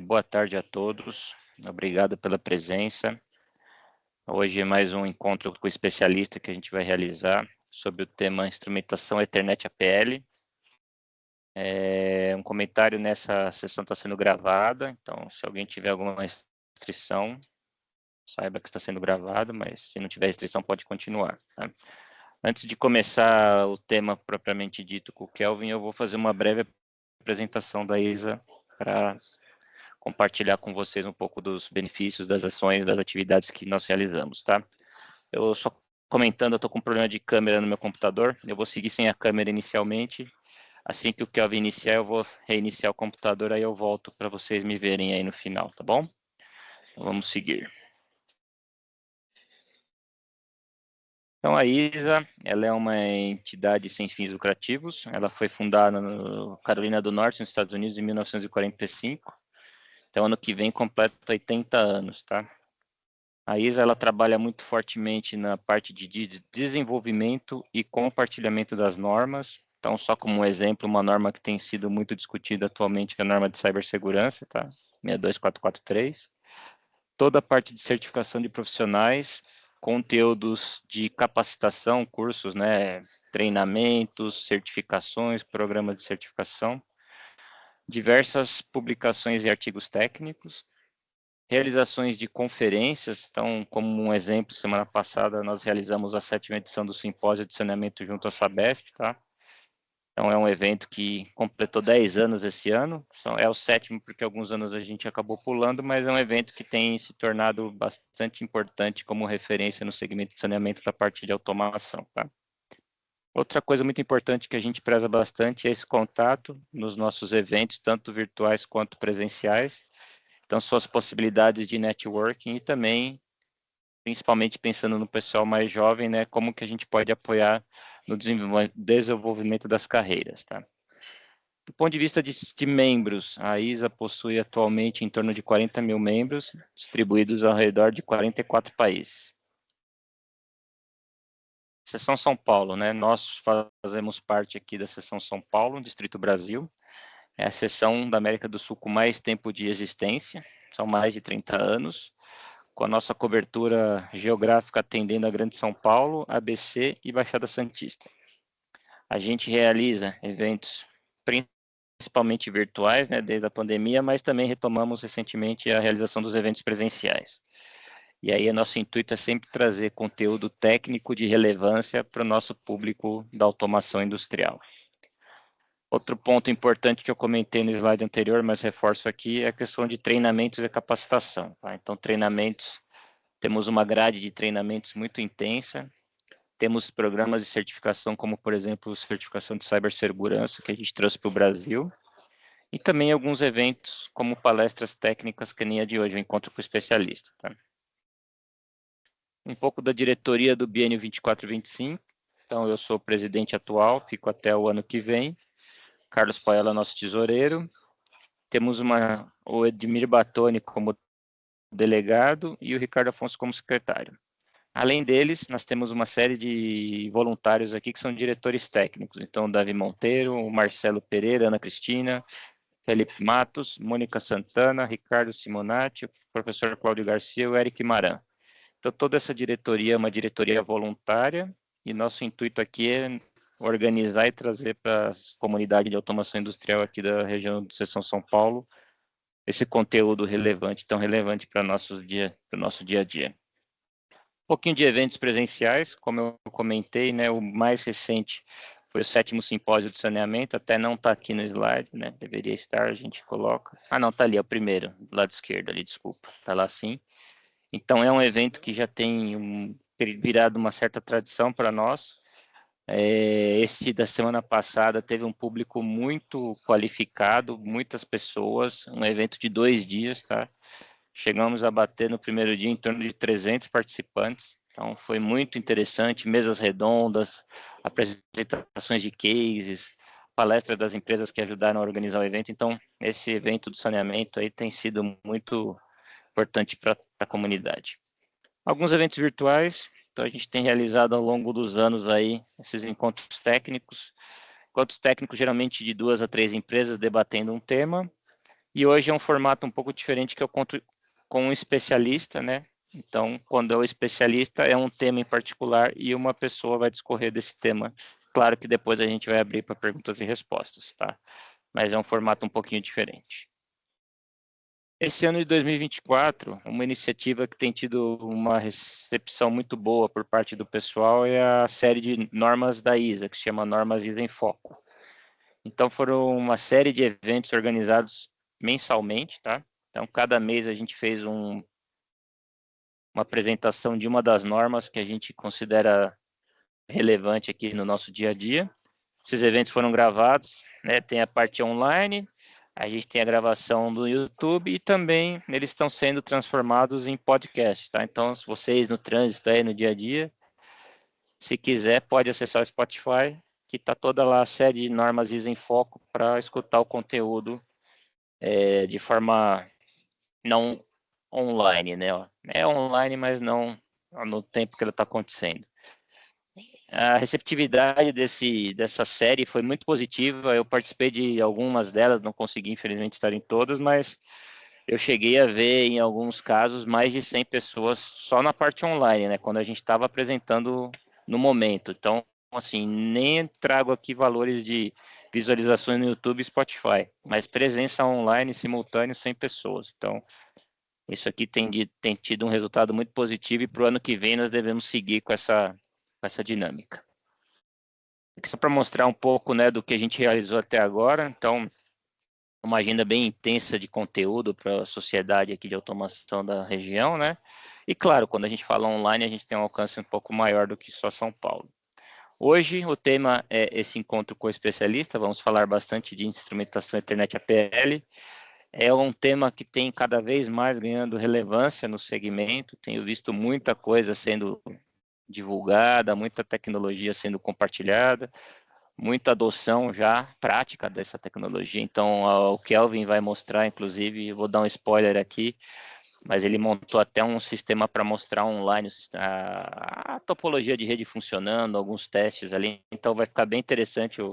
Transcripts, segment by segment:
Boa tarde a todos, obrigado pela presença. Hoje é mais um encontro com o especialista que a gente vai realizar sobre o tema Instrumentação Ethernet APL. Um comentário nessa sessão está sendo gravada, então se alguém tiver alguma restrição, saiba que está sendo gravado, mas se não tiver restrição pode continuar. Tá? Antes de começar o tema propriamente dito com o Kelvin, eu vou fazer uma breve apresentação da ISA para compartilhar com vocês um pouco dos benefícios, das ações, das atividades que nós realizamos, tá? Eu só comentando, eu estou com um problema de câmera no meu computador, eu vou seguir sem a câmera inicialmente, assim que o Kelvin iniciar, eu vou reiniciar o computador, aí eu volto para vocês me verem aí no final, tá bom? Então, vamos seguir. Então, a ISA, ela é uma entidade sem fins lucrativos, ela foi fundada na Carolina do Norte, nos Estados Unidos, em 1945, então ano que vem completa 80 anos, tá? A ISA ela trabalha muito fortemente na parte de desenvolvimento e compartilhamento das normas. Então, só como um exemplo, uma norma que tem sido muito discutida atualmente é a norma de cibersegurança, tá? 62443. Toda a parte de certificação de profissionais, conteúdos de capacitação, cursos, né? Treinamentos, certificações, programas de certificação, diversas publicações e artigos técnicos, realizações de conferências. Então, como um exemplo, semana passada nós realizamos a 7ª edição do Simpósio de Saneamento junto à Sabesp, tá? Então, é um evento que completou 10 anos esse ano. Então, é o 7º porque alguns anos a gente acabou pulando, mas é um evento que tem se tornado bastante importante como referência no segmento de saneamento da parte de automação, tá? Outra coisa muito importante que a gente preza bastante é esse contato nos nossos eventos, tanto virtuais quanto presenciais. Então, suas possibilidades de networking e também, principalmente pensando no pessoal mais jovem, né, como que a gente pode apoiar no desenvolvimento das carreiras, tá? Do ponto de vista de membros, a ISA possui atualmente em torno de 40 mil membros, distribuídos ao redor de 44 países. Seção São Paulo, né, nós fazemos parte aqui da Seção São Paulo, Distrito Brasil, é a seção da América do Sul com mais tempo de existência, são mais de 30 anos, com a nossa cobertura geográfica atendendo a Grande São Paulo, ABC e Baixada Santista. A gente realiza eventos principalmente virtuais, né, desde a pandemia, mas também retomamos recentemente a realização dos eventos presenciais. E aí, nosso intuito é sempre trazer conteúdo técnico de relevância para o nosso público da automação industrial. Outro ponto importante que eu comentei no slide anterior, mas reforço aqui, é a questão de treinamentos e capacitação. Tá? Então, treinamentos, temos uma grade de treinamentos muito intensa, temos programas de certificação, como, por exemplo, certificação de cibersegurança, que a gente trouxe para o Brasil, e também alguns eventos, como palestras técnicas, que nem a de hoje, o encontro com o especialista. Tá? Um pouco da diretoria do biênio 24-25, então eu sou o presidente atual, fico até o ano que vem, Carlos Paella, nosso tesoureiro, temos o Edmir Batoni como delegado e o Ricardo Afonso como secretário. Além deles, nós temos uma série de voluntários aqui que são diretores técnicos. Então, o Davi Monteiro, o Marcelo Pereira, Ana Cristina, Felipe Matos, Mônica Santana, Ricardo Simonati, o professor Cláudio Garcia e o Eric Maran. Então, toda essa diretoria é uma diretoria voluntária e nosso intuito aqui é organizar e trazer para a comunidade de automação industrial aqui da região de Seção São Paulo esse conteúdo relevante, tão relevante para o nosso dia a dia. Um pouquinho de eventos presenciais, como eu comentei, né, o mais recente foi o 7º Simpósio de Saneamento, até não está aqui no slide, né, deveria estar, a gente coloca. Ah, não, está ali, é o primeiro, do lado esquerdo ali, desculpa, está lá sim. Então, é um evento que já tem virado uma certa tradição para nós. Esse da semana passada teve um público muito qualificado, muitas pessoas, um evento de 2 dias, tá? Chegamos a bater no primeiro dia em torno de 300 participantes, então foi muito interessante, mesas redondas, apresentações de cases, palestras das empresas que ajudaram a organizar o evento. Então, esse evento do saneamento aí tem sido muito importante para a comunidade. Alguns eventos virtuais, então a gente tem realizado ao longo dos anos aí esses encontros técnicos geralmente de 2 a 3 empresas debatendo um tema, E hoje é um formato um pouco diferente que eu conto com um especialista, né? Então, quando é o especialista, é um tema em particular e uma pessoa vai discorrer desse tema. Claro que depois a gente vai abrir para perguntas e respostas, tá? Mas é um formato um pouquinho diferente. Esse ano de 2024, uma iniciativa que tem tido uma recepção muito boa por parte do pessoal é a série de normas da ISA, que se chama Normas ISA em Foco. Então, foram uma série de eventos organizados mensalmente, tá? Então, cada mês a gente fez uma apresentação de uma das normas que a gente considera relevante aqui no nosso dia a dia. Esses eventos foram gravados, né? Tem a parte online, a gente tem a gravação do YouTube e também eles estão sendo transformados em podcast, tá? Então, se vocês no trânsito aí no dia a dia, se quiser, pode acessar o Spotify, que está toda lá a série de normas ISA em foco para escutar o conteúdo de forma não online, né? É online, mas não no tempo que ela está acontecendo. A receptividade dessa série foi muito positiva. Eu participei de algumas delas, não consegui, infelizmente, estar em todas, mas eu cheguei a ver, em alguns casos, mais de 100 pessoas só na parte online, né? Quando a gente estava apresentando no momento. Então, assim, nem trago aqui valores de visualizações no YouTube e Spotify, mas presença online simultâneo 100 pessoas. Então, isso aqui tem tido um resultado muito positivo e para o ano que vem nós devemos seguir com essa dinâmica. Aqui só para mostrar um pouco, né, do que a gente realizou até agora. Então, uma agenda bem intensa de conteúdo para a sociedade aqui de automação da região, né? E claro, quando a gente fala online, a gente tem um alcance um pouco maior do que só São Paulo. Hoje o tema é esse encontro com o especialista. Vamos falar bastante de instrumentação Ethernet APL. É um tema que tem cada vez mais ganhando relevância no segmento. Tenho visto muita coisa sendo divulgada, muita tecnologia sendo compartilhada, muita adoção já prática dessa tecnologia. Então, o Kelvin vai mostrar, inclusive, vou dar um spoiler aqui, mas ele montou até um sistema para mostrar online a topologia de rede funcionando, alguns testes ali. Então, vai ficar bem interessante a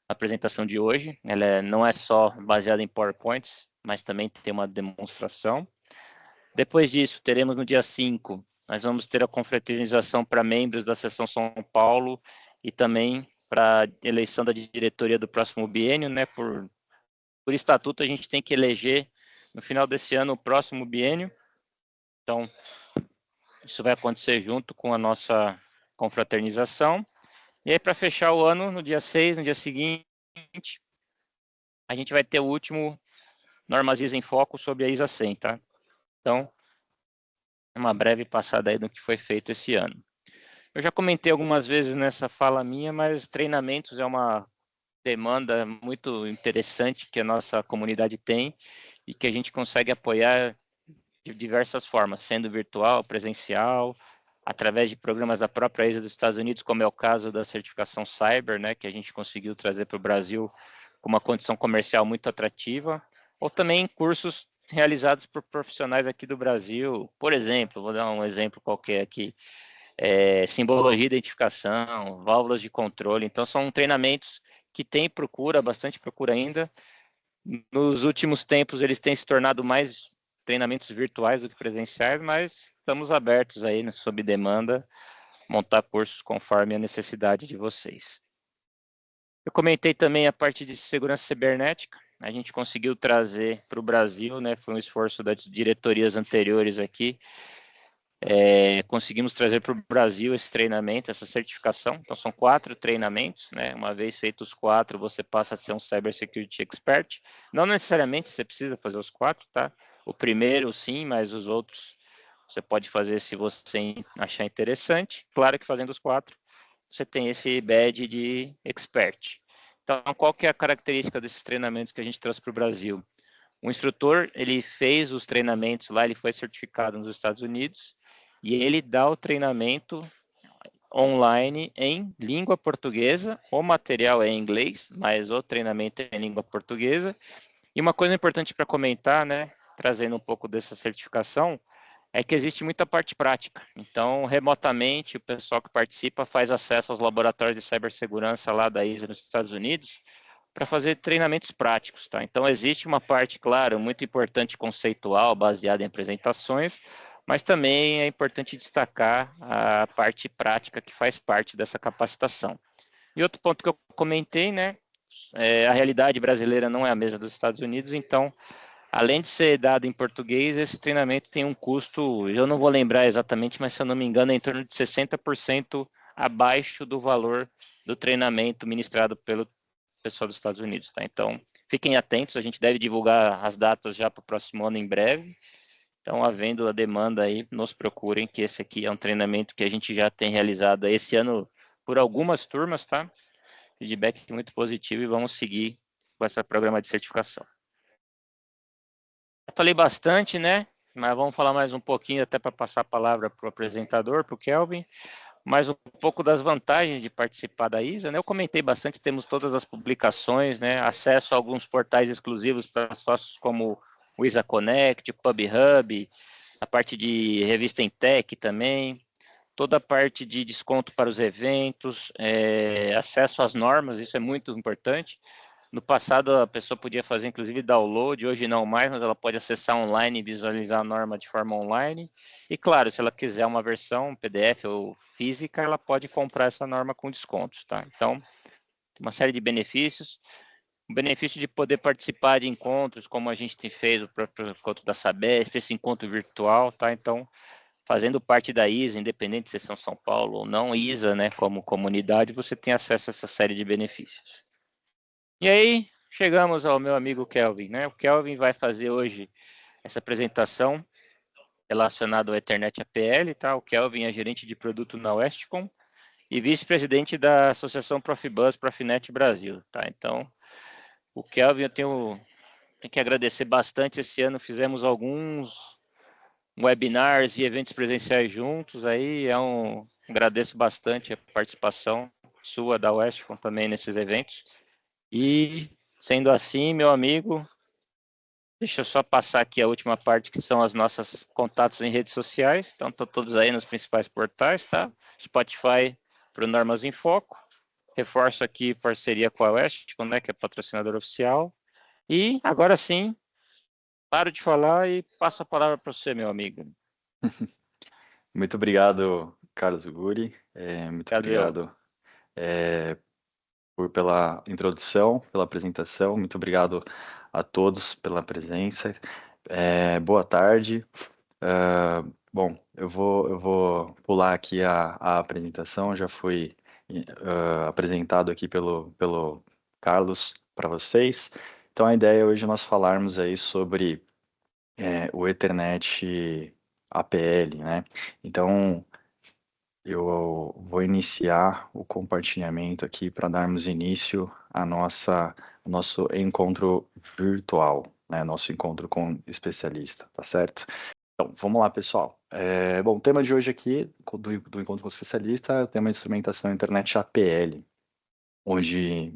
apresentação de hoje. Ela não é só baseada em PowerPoints, mas também tem uma demonstração. Depois disso, teremos no dia 5, nós vamos ter a confraternização para membros da Seção São Paulo e também para eleição da diretoria do próximo biênio, né? Por estatuto, a gente tem que eleger no final desse ano o próximo biênio. Então, isso vai acontecer junto com a nossa confraternização. E aí, para fechar o ano, no dia 6, no dia seguinte, a gente vai ter o último Normas ISA em Foco sobre a ISA 100, tá? Então, uma breve passada aí do que foi feito esse ano. Eu já comentei algumas vezes nessa fala minha, mas treinamentos é uma demanda muito interessante que a nossa comunidade tem e que a gente consegue apoiar de diversas formas, sendo virtual, presencial, através de programas da própria ISA dos Estados Unidos, como é o caso da certificação Cyber, né, que a gente conseguiu trazer para o Brasil com uma condição comercial muito atrativa, ou também cursos realizados por profissionais aqui do Brasil. Por exemplo, vou dar um exemplo qualquer aqui, simbologia de identificação, válvulas de controle. Então, são treinamentos que têm procura, bastante procura ainda. Nos últimos tempos, eles têm se tornado mais treinamentos virtuais do que presenciais, mas estamos abertos aí, né, sob demanda, montar cursos conforme a necessidade de vocês. Eu comentei também a parte de segurança cibernética. A gente conseguiu trazer para o Brasil, né? Foi um esforço das diretorias anteriores aqui. Conseguimos trazer para o Brasil esse treinamento, essa certificação. Então, são 4 treinamentos, né? Uma vez feitos os 4, você passa a ser um Cybersecurity Expert. Não necessariamente você precisa fazer os 4, tá? O primeiro, sim, mas os outros você pode fazer se você achar interessante. Claro que fazendo os 4, você tem esse badge de Expert. Então, qual que é a característica desses treinamentos que a gente trouxe para o Brasil? O instrutor, ele fez os treinamentos lá, ele foi certificado nos Estados Unidos, e ele dá o treinamento online em língua portuguesa. O material é em inglês, mas o treinamento é em língua portuguesa. E uma coisa importante para comentar, né, trazendo um pouco dessa certificação, é que existe muita parte prática. Então, remotamente, o pessoal que participa faz acesso aos laboratórios de cibersegurança lá da ISA nos Estados Unidos, para fazer treinamentos práticos, tá? Então, existe uma parte, claro, muito importante conceitual, baseada em apresentações, mas também é importante destacar a parte prática que faz parte dessa capacitação. E outro ponto que eu comentei, né, a realidade brasileira não é a mesma dos Estados Unidos, então, além de ser dado em português, esse treinamento tem um custo, eu não vou lembrar exatamente, mas se eu não me engano, é em torno de 60% abaixo do valor do treinamento ministrado pelo pessoal dos Estados Unidos, tá? Então, fiquem atentos, a gente deve divulgar as datas já para o próximo ano em breve. Então, havendo a demanda aí, nos procurem, que esse aqui é um treinamento que a gente já tem realizado esse ano por algumas turmas, tá? Feedback muito positivo e vamos seguir com esse programa de certificação. Eu falei bastante, né? Mas vamos falar mais um pouquinho, até para passar a palavra para o apresentador, para o Kelvin, mais um pouco das vantagens de participar da ISA, né? Eu comentei bastante, temos todas as publicações, né? Acesso a alguns portais exclusivos para sócios como o ISA Connect, o PubHub, a parte de revista Intech também, toda a parte de desconto para os eventos, acesso às normas, isso é muito importante. No passado, a pessoa podia fazer, inclusive, download, hoje não mais, mas ela pode acessar online e visualizar a norma de forma online. E, claro, se ela quiser uma versão PDF ou física, ela pode comprar essa norma com descontos, tá? Então, tem uma série de benefícios. O benefício de poder participar de encontros, como a gente fez o próprio encontro da Sabesp, esse encontro virtual, tá? Então, fazendo parte da ISA, independente se são São Paulo ou não, ISA, né, como comunidade, você tem acesso a essa série de benefícios. E aí, chegamos ao meu amigo Kelvin, né? O Kelvin vai fazer hoje essa apresentação relacionada ao Ethernet APL, tá? O Kelvin é gerente de produto na Westcom e vice-presidente da Associação Profibus Profinet Brasil, tá? Então, o Kelvin eu tenho que agradecer bastante. Esse ano fizemos alguns webinars e eventos presenciais juntos, aí agradeço bastante a participação sua da Westcom também nesses eventos. E, sendo assim, meu amigo, deixa eu só passar aqui a última parte, que são as nossas contatos em redes sociais. Então, estão todos aí nos principais portais, tá? Spotify para o Normas em Foco. Reforço aqui parceria com a Westcom, né, que é patrocinador oficial. E, agora sim, paro de falar e passo a palavra para você, meu amigo. Muito obrigado, Carlos Guri. Muito Obrigado, obrigado pela introdução, pela apresentação. Muito obrigado a todos pela presença. Boa tarde. Bom, eu vou pular aqui a apresentação. Já fui apresentado aqui pelo Carlos para vocês. Então, a ideia hoje é nós falarmos aí sobre o Ethernet APL, né? Então, eu vou iniciar o compartilhamento aqui para darmos início ao nosso encontro virtual, né? Nosso encontro com especialista, tá certo? Então, vamos lá, pessoal. Bom, o tema de hoje aqui, do encontro com o especialista, é o tema de instrumentação internet APL, onde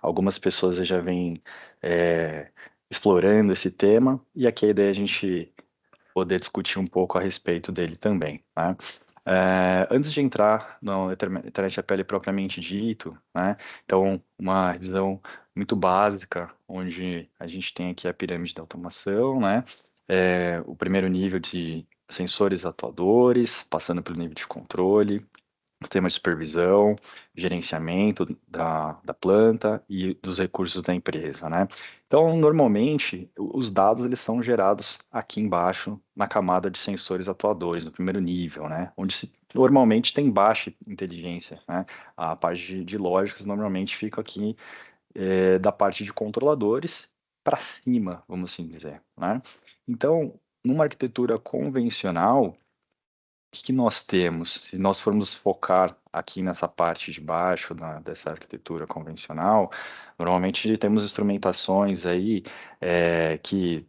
algumas pessoas já vêm explorando esse tema, e aqui a ideia é a gente poder discutir um pouco a respeito dele também, né? Antes de entrar no Ethernet APL propriamente dito, né? Então, uma revisão muito básica, onde a gente tem aqui a pirâmide da automação, né? O primeiro nível de sensores atuadores, passando pelo nível de controle, sistema de supervisão, gerenciamento da planta e dos recursos da empresa, né? Então, normalmente, os dados eles são gerados aqui embaixo, na camada de sensores atuadores, no primeiro nível, né? Onde normalmente tem baixa inteligência, né? A parte de lógicas normalmente fica aqui da parte de controladores para cima, vamos assim dizer, né? Então, numa arquitetura convencional, que nós temos? Se nós formos focar aqui nessa parte de baixo dessa arquitetura convencional, normalmente temos instrumentações aí que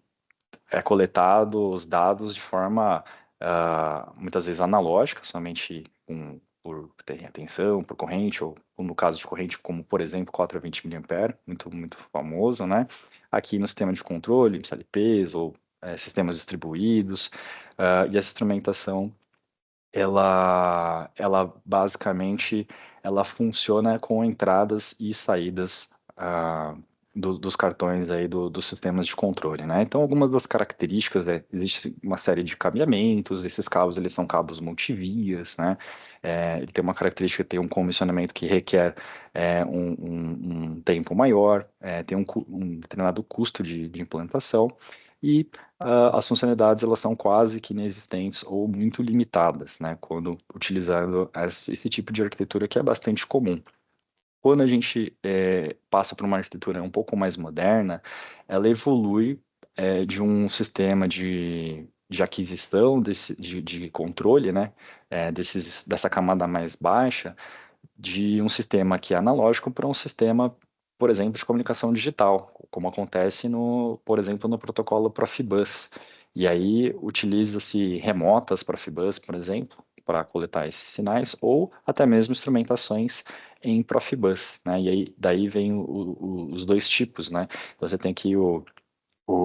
é coletado os dados de forma muitas vezes analógica, somente por ter tensão, por corrente, ou no caso de corrente, como por exemplo 420 mA, muito famoso, né? Aqui no sistema de controle, SLPs ou sistemas distribuídos, e essa instrumentação ela basicamente ela funciona com entradas e saídas dos cartões aí dos sistemas de controle, né? Então, algumas das características existe uma série de cabeamentos, esses cabos eles são cabos multivias, né? Ele tem uma característica, tem um comissionamento que requer um tempo maior, tem um determinado custo de implantação e as funcionalidades elas são quase que inexistentes ou muito limitadas, né? Quando utilizando esse tipo de arquitetura que é bastante comum. Quando a gente passa para uma arquitetura um pouco mais moderna, ela evolui de um sistema de aquisição, de controle, né, dessa camada mais baixa, de um sistema que é analógico para um sistema, por exemplo, de comunicação digital, como acontece por exemplo, no protocolo Profibus. E aí utiliza-se remotas Profibus, por exemplo, para coletar esses sinais, ou até mesmo instrumentações em Profibus, né? E aí daí vem os dois tipos, né? Então, você tem aqui o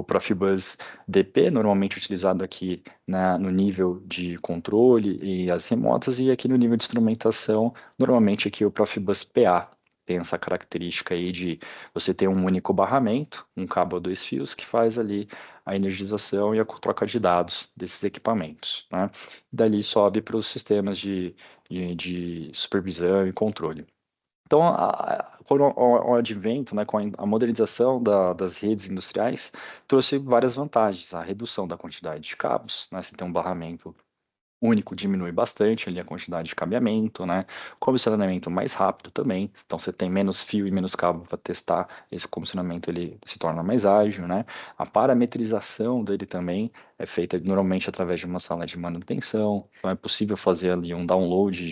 Profibus DP, normalmente utilizado aqui no nível de controle e as remotas, e aqui no nível de instrumentação, normalmente aqui o Profibus PA. Tem essa característica aí de você ter um único barramento, um cabo a dois fios, que faz ali a energização e a troca de dados desses equipamentos, né? Dali sobe para os sistemas de supervisão e controle. Então, com o advento, né, com a modernização das redes industriais, trouxe várias vantagens. A redução da quantidade de cabos, né, você tem um barramento único, diminui bastante ali a quantidade de cabeamento, né, comissionamento mais rápido também, então você tem menos fio e menos cabo para testar, esse comissionamento ele se torna mais ágil, né, a parametrização dele também é feita normalmente através de uma sala de manutenção, então é possível fazer ali um download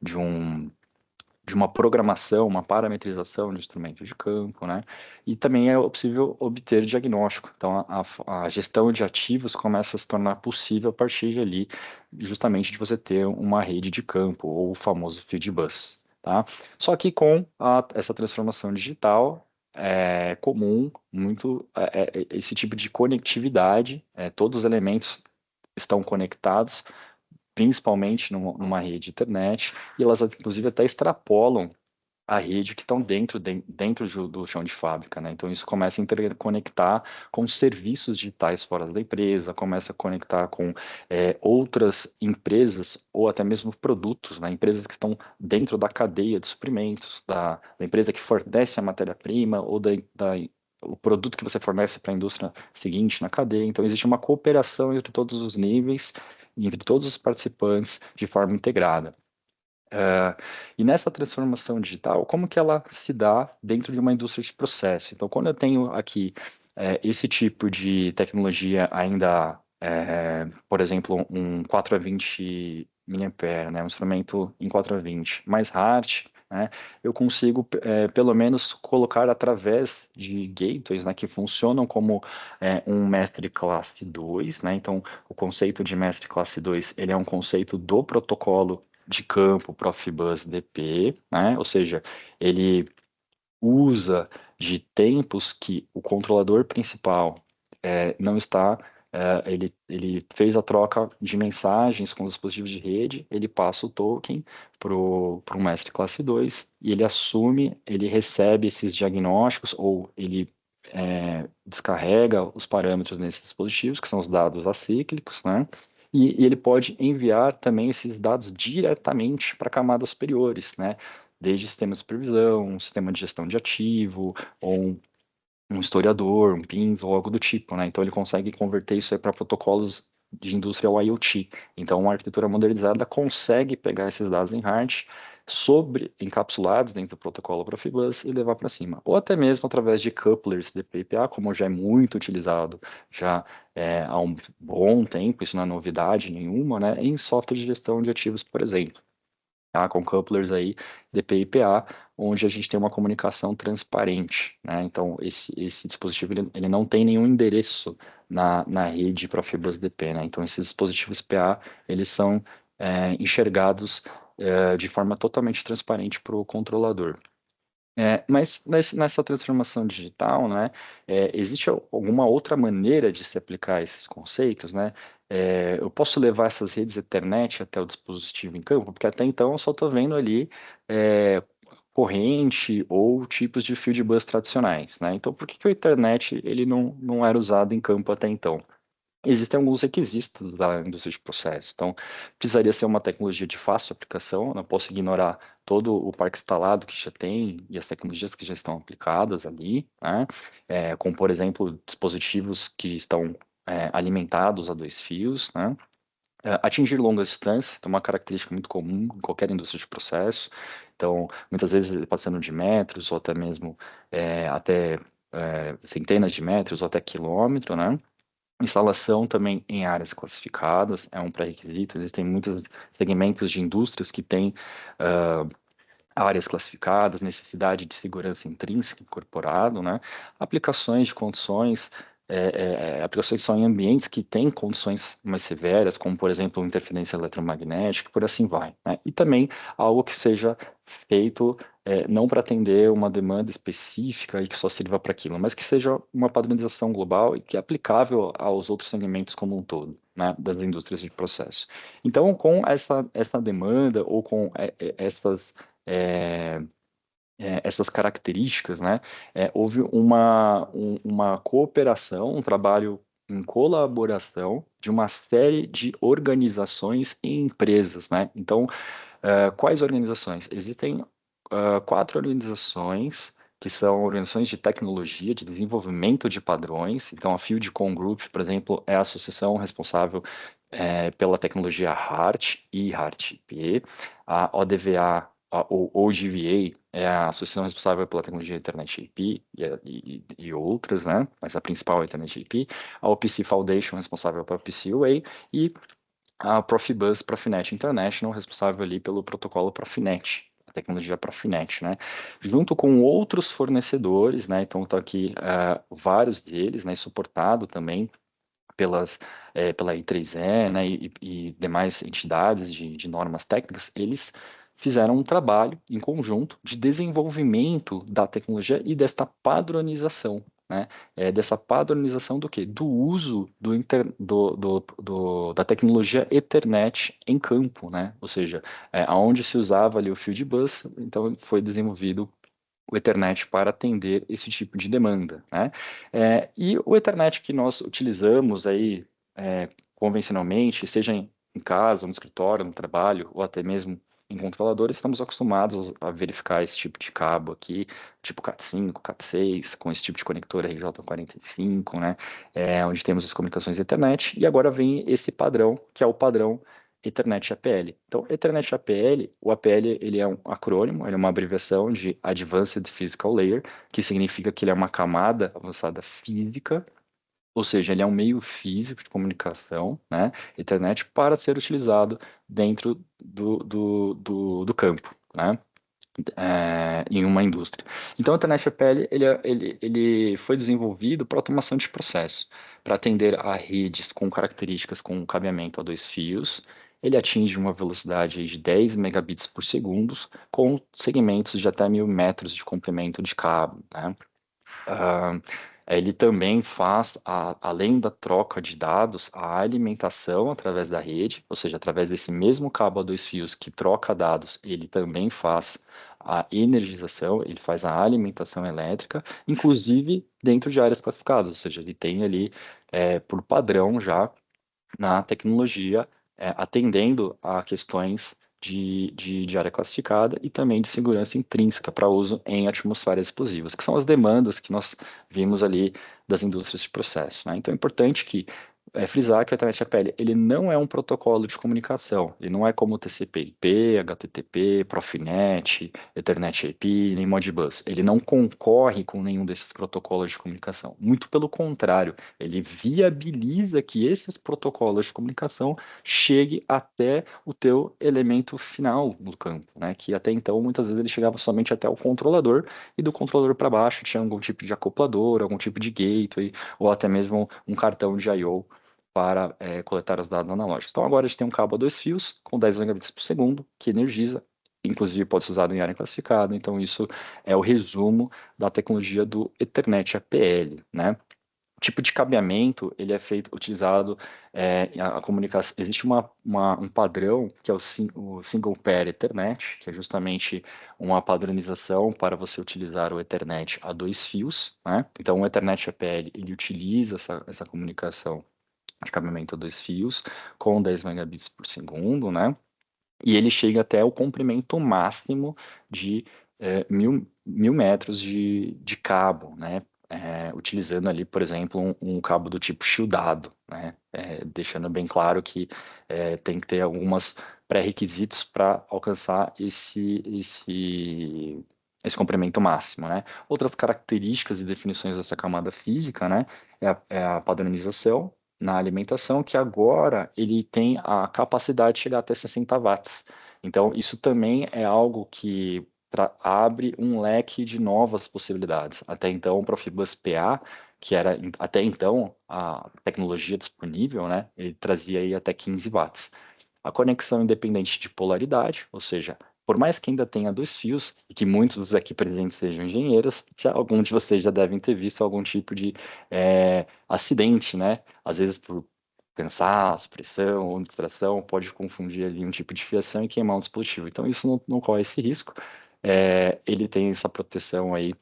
de um de uma programação, uma parametrização de instrumentos de campo, né? E também é possível obter diagnóstico. Então, a gestão de ativos começa a se tornar possível a partir ali, justamente de você ter uma rede de campo, ou o famoso field bus, tá? Só que com essa transformação digital, é comum muito esse tipo de conectividade, todos os elementos estão conectados, principalmente numa rede de internet, e elas inclusive até extrapolam a rede que estão dentro do chão de fábrica, né? Então isso começa a interconectar com serviços digitais fora da empresa, começa a conectar com outras empresas ou até mesmo produtos, né? Empresas que estão dentro da cadeia de suprimentos, da empresa que fornece a matéria-prima ou o produto que você fornece para a indústria seguinte na cadeia. Então existe uma cooperação entre todos os níveis, entre todos os participantes de forma integrada. E nessa transformação digital, como que ela se dá dentro de uma indústria de processo? Então, quando eu tenho aqui esse tipo de tecnologia ainda, por exemplo, um 420 mAh, né, um instrumento em 420 mais hard, né, eu consigo, pelo menos, colocar através de gateways, né, que funcionam como um mestre classe 2, né, então o conceito de mestre classe 2, ele é um conceito do protocolo de campo Profibus DP, né? Ou seja, ele usa de tempos que o controlador principal não está, ele fez a troca de mensagens com os dispositivos de rede, ele passa o token para o mestre classe 2 e ele assume, ele recebe esses diagnósticos ou ele descarrega os parâmetros nesses dispositivos, que são os dados acíclicos, né? E ele pode enviar também esses dados diretamente para camadas superiores, né? Desde sistema de supervisão, um sistema de gestão de ativo, ou um historiador, um PINS, ou algo do tipo, né? Então ele consegue converter isso para protocolos de indústria IoT. Então uma arquitetura modernizada consegue pegar esses dados em hard, encapsulados dentro do protocolo Profibus e levar para cima. Ou até mesmo através de couplers de PPA, como já é muito utilizado já há um bom tempo, isso não é novidade nenhuma, né? Em software de gestão de ativos, por exemplo, tá? Com couplers aí, DP e PA, onde a gente tem uma comunicação transparente, né? Então, esse dispositivo, ele não tem nenhum endereço na rede Profibus DP, né? Então, esses dispositivos PA, eles são enxergados de forma totalmente transparente para o controlador. Mas nessa transformação digital, né, existe alguma outra maneira de se aplicar esses conceitos, né? Eu posso levar essas redes Ethernet até o dispositivo em campo, porque até então eu só estou vendo ali corrente ou tipos de fio de bus tradicionais, né? Então, por que que o Ethernet ele não era usado em campo até então? Existem alguns requisitos da indústria de processo. Então, precisaria ser uma tecnologia de fácil aplicação, eu não posso ignorar todo o parque instalado que já tem e as tecnologias que já estão aplicadas ali, né? Como, por exemplo, dispositivos que estão alimentados a dois fios, né? Atingir longas distâncias é uma característica muito comum em qualquer indústria de processo. Então, muitas vezes ele passando de metros ou até mesmo até centenas de metros ou até quilômetro, né? Instalação também em áreas classificadas é um pré-requisito. Existem muitos segmentos de indústrias que têm ah, áreas classificadas, necessidade de segurança intrínseca incorporado, né? Aplicações de condições, aplicações são em ambientes que têm condições mais severas, como, por exemplo, interferência eletromagnética, por assim vai, né? E também algo que seja feito não para atender uma demanda específica e que só sirva para aquilo, mas que seja uma padronização global e que é aplicável aos outros segmentos como um todo, né, das indústrias de processo. Então, com essa demanda ou com essas é, essas características, né, houve uma cooperação, um trabalho em colaboração de uma série de organizações e empresas, né? Então, quais organizações? Existem quatro organizações que são organizações de tecnologia, de desenvolvimento de padrões. Então, a Fieldcom Group, por exemplo, é a associação responsável pela tecnologia HART e HART-IP. A ODVA, ou OGVA, é a associação responsável pela tecnologia Internet IP e outras, né? Mas a principal é a Internet IP. A OPC Foundation, responsável pela PCUA, e a Profibus, Profinet International, responsável ali pelo protocolo Profinet, a tecnologia Profinet, né? Junto com outros fornecedores, né? Então, tá aqui vários deles, né? Suportado também pela I3E, né? E demais entidades de normas técnicas, eles fizeram um trabalho em conjunto de desenvolvimento da tecnologia e desta padronização, né? Dessa padronização do quê? Do uso da tecnologia Ethernet em campo, né? Ou seja, aonde se usava ali o fio de bus, então foi desenvolvido o Ethernet para atender esse tipo de demanda, né? E o Ethernet que nós utilizamos aí convencionalmente, seja em casa, no escritório, no trabalho, ou até mesmo em controladores, estamos acostumados a verificar esse tipo de cabo aqui, tipo Cat5, Cat6, com esse tipo de conector RJ45, né? Onde temos as comunicações Ethernet, e agora vem esse padrão, que é o padrão Ethernet APL. Então, Ethernet APL, o APL ele é um acrônimo, ele é uma abreviação de Advanced Physical Layer, que significa que ele é uma camada avançada física, ou seja, ele é um meio físico de comunicação, né, Ethernet, para ser utilizado dentro do campo, né, em uma indústria. Então, o Ethernet APL ele foi desenvolvido para automação de processo, para atender a redes com características com cabeamento a dois fios. Ele atinge uma velocidade aí de 10 megabits por segundo, com segmentos de até 1.000 metros de comprimento de cabo, né? Ah, Ele também faz, além da troca de dados, a alimentação através da rede, ou seja, através desse mesmo cabo a dois fios que troca dados, ele também faz a energização, ele faz a alimentação elétrica, inclusive dentro de áreas classificadas, ou seja, ele tem ali, por padrão já, na tecnologia, atendendo a questões de área classificada e também de segurança intrínseca para uso em atmosferas explosivas, que são as demandas que nós vimos ali das indústrias de processo, né? Então é importante que frisar que o Ethernet APL ele não é um protocolo de comunicação, ele não é como o TCP/IP, HTTP, Profinet, Ethernet IP, nem Modbus. Ele não concorre com nenhum desses protocolos de comunicação. Muito pelo contrário, ele viabiliza que esses protocolos de comunicação chegue até o teu elemento final no campo, né? Que até então muitas vezes ele chegava somente até o controlador e do controlador para baixo tinha algum tipo de acoplador, algum tipo de gateway ou até mesmo um cartão de I/O para coletar os dados analógicos. Então agora a gente tem um cabo a dois fios com 10 megabits por segundo que energiza, inclusive pode ser usado em área classificada. Então isso é o resumo da tecnologia do Ethernet APL, né? O tipo de cabeamento, ele é feito, utilizado, a comunicação, existe um padrão, que é o Single Pair Ethernet, que é justamente uma padronização para você utilizar o Ethernet a dois fios, né? Então, o Ethernet APL, ele utiliza essa comunicação de cabeamento a dois fios, com 10 megabits por segundo, né? E ele chega até o comprimento máximo de 1.000 metros de cabo, né? Utilizando ali, por exemplo, um cabo do tipo shieldado, né? Deixando bem claro que tem que ter algumas pré-requisitos para alcançar esse comprimento máximo, né? Outras características e definições dessa camada física, né? É a padronização na alimentação, que agora ele tem a capacidade de chegar até 60 watts. Então, isso também é algo que abre um leque de novas possibilidades. Até então, o Profibus PA, que era até então a tecnologia disponível, né, ele trazia aí até 15 watts. A conexão independente de polaridade, ou seja, por mais que ainda tenha dois fios, e que muitos dos aqui presentes sejam engenheiros, já alguns de vocês já devem ter visto algum tipo de acidente, né? Às vezes por cansaço, pressão ou distração, pode confundir ali um tipo de fiação e queimar um dispositivo. Então, isso não corre esse risco. Ele tem essa proteção aí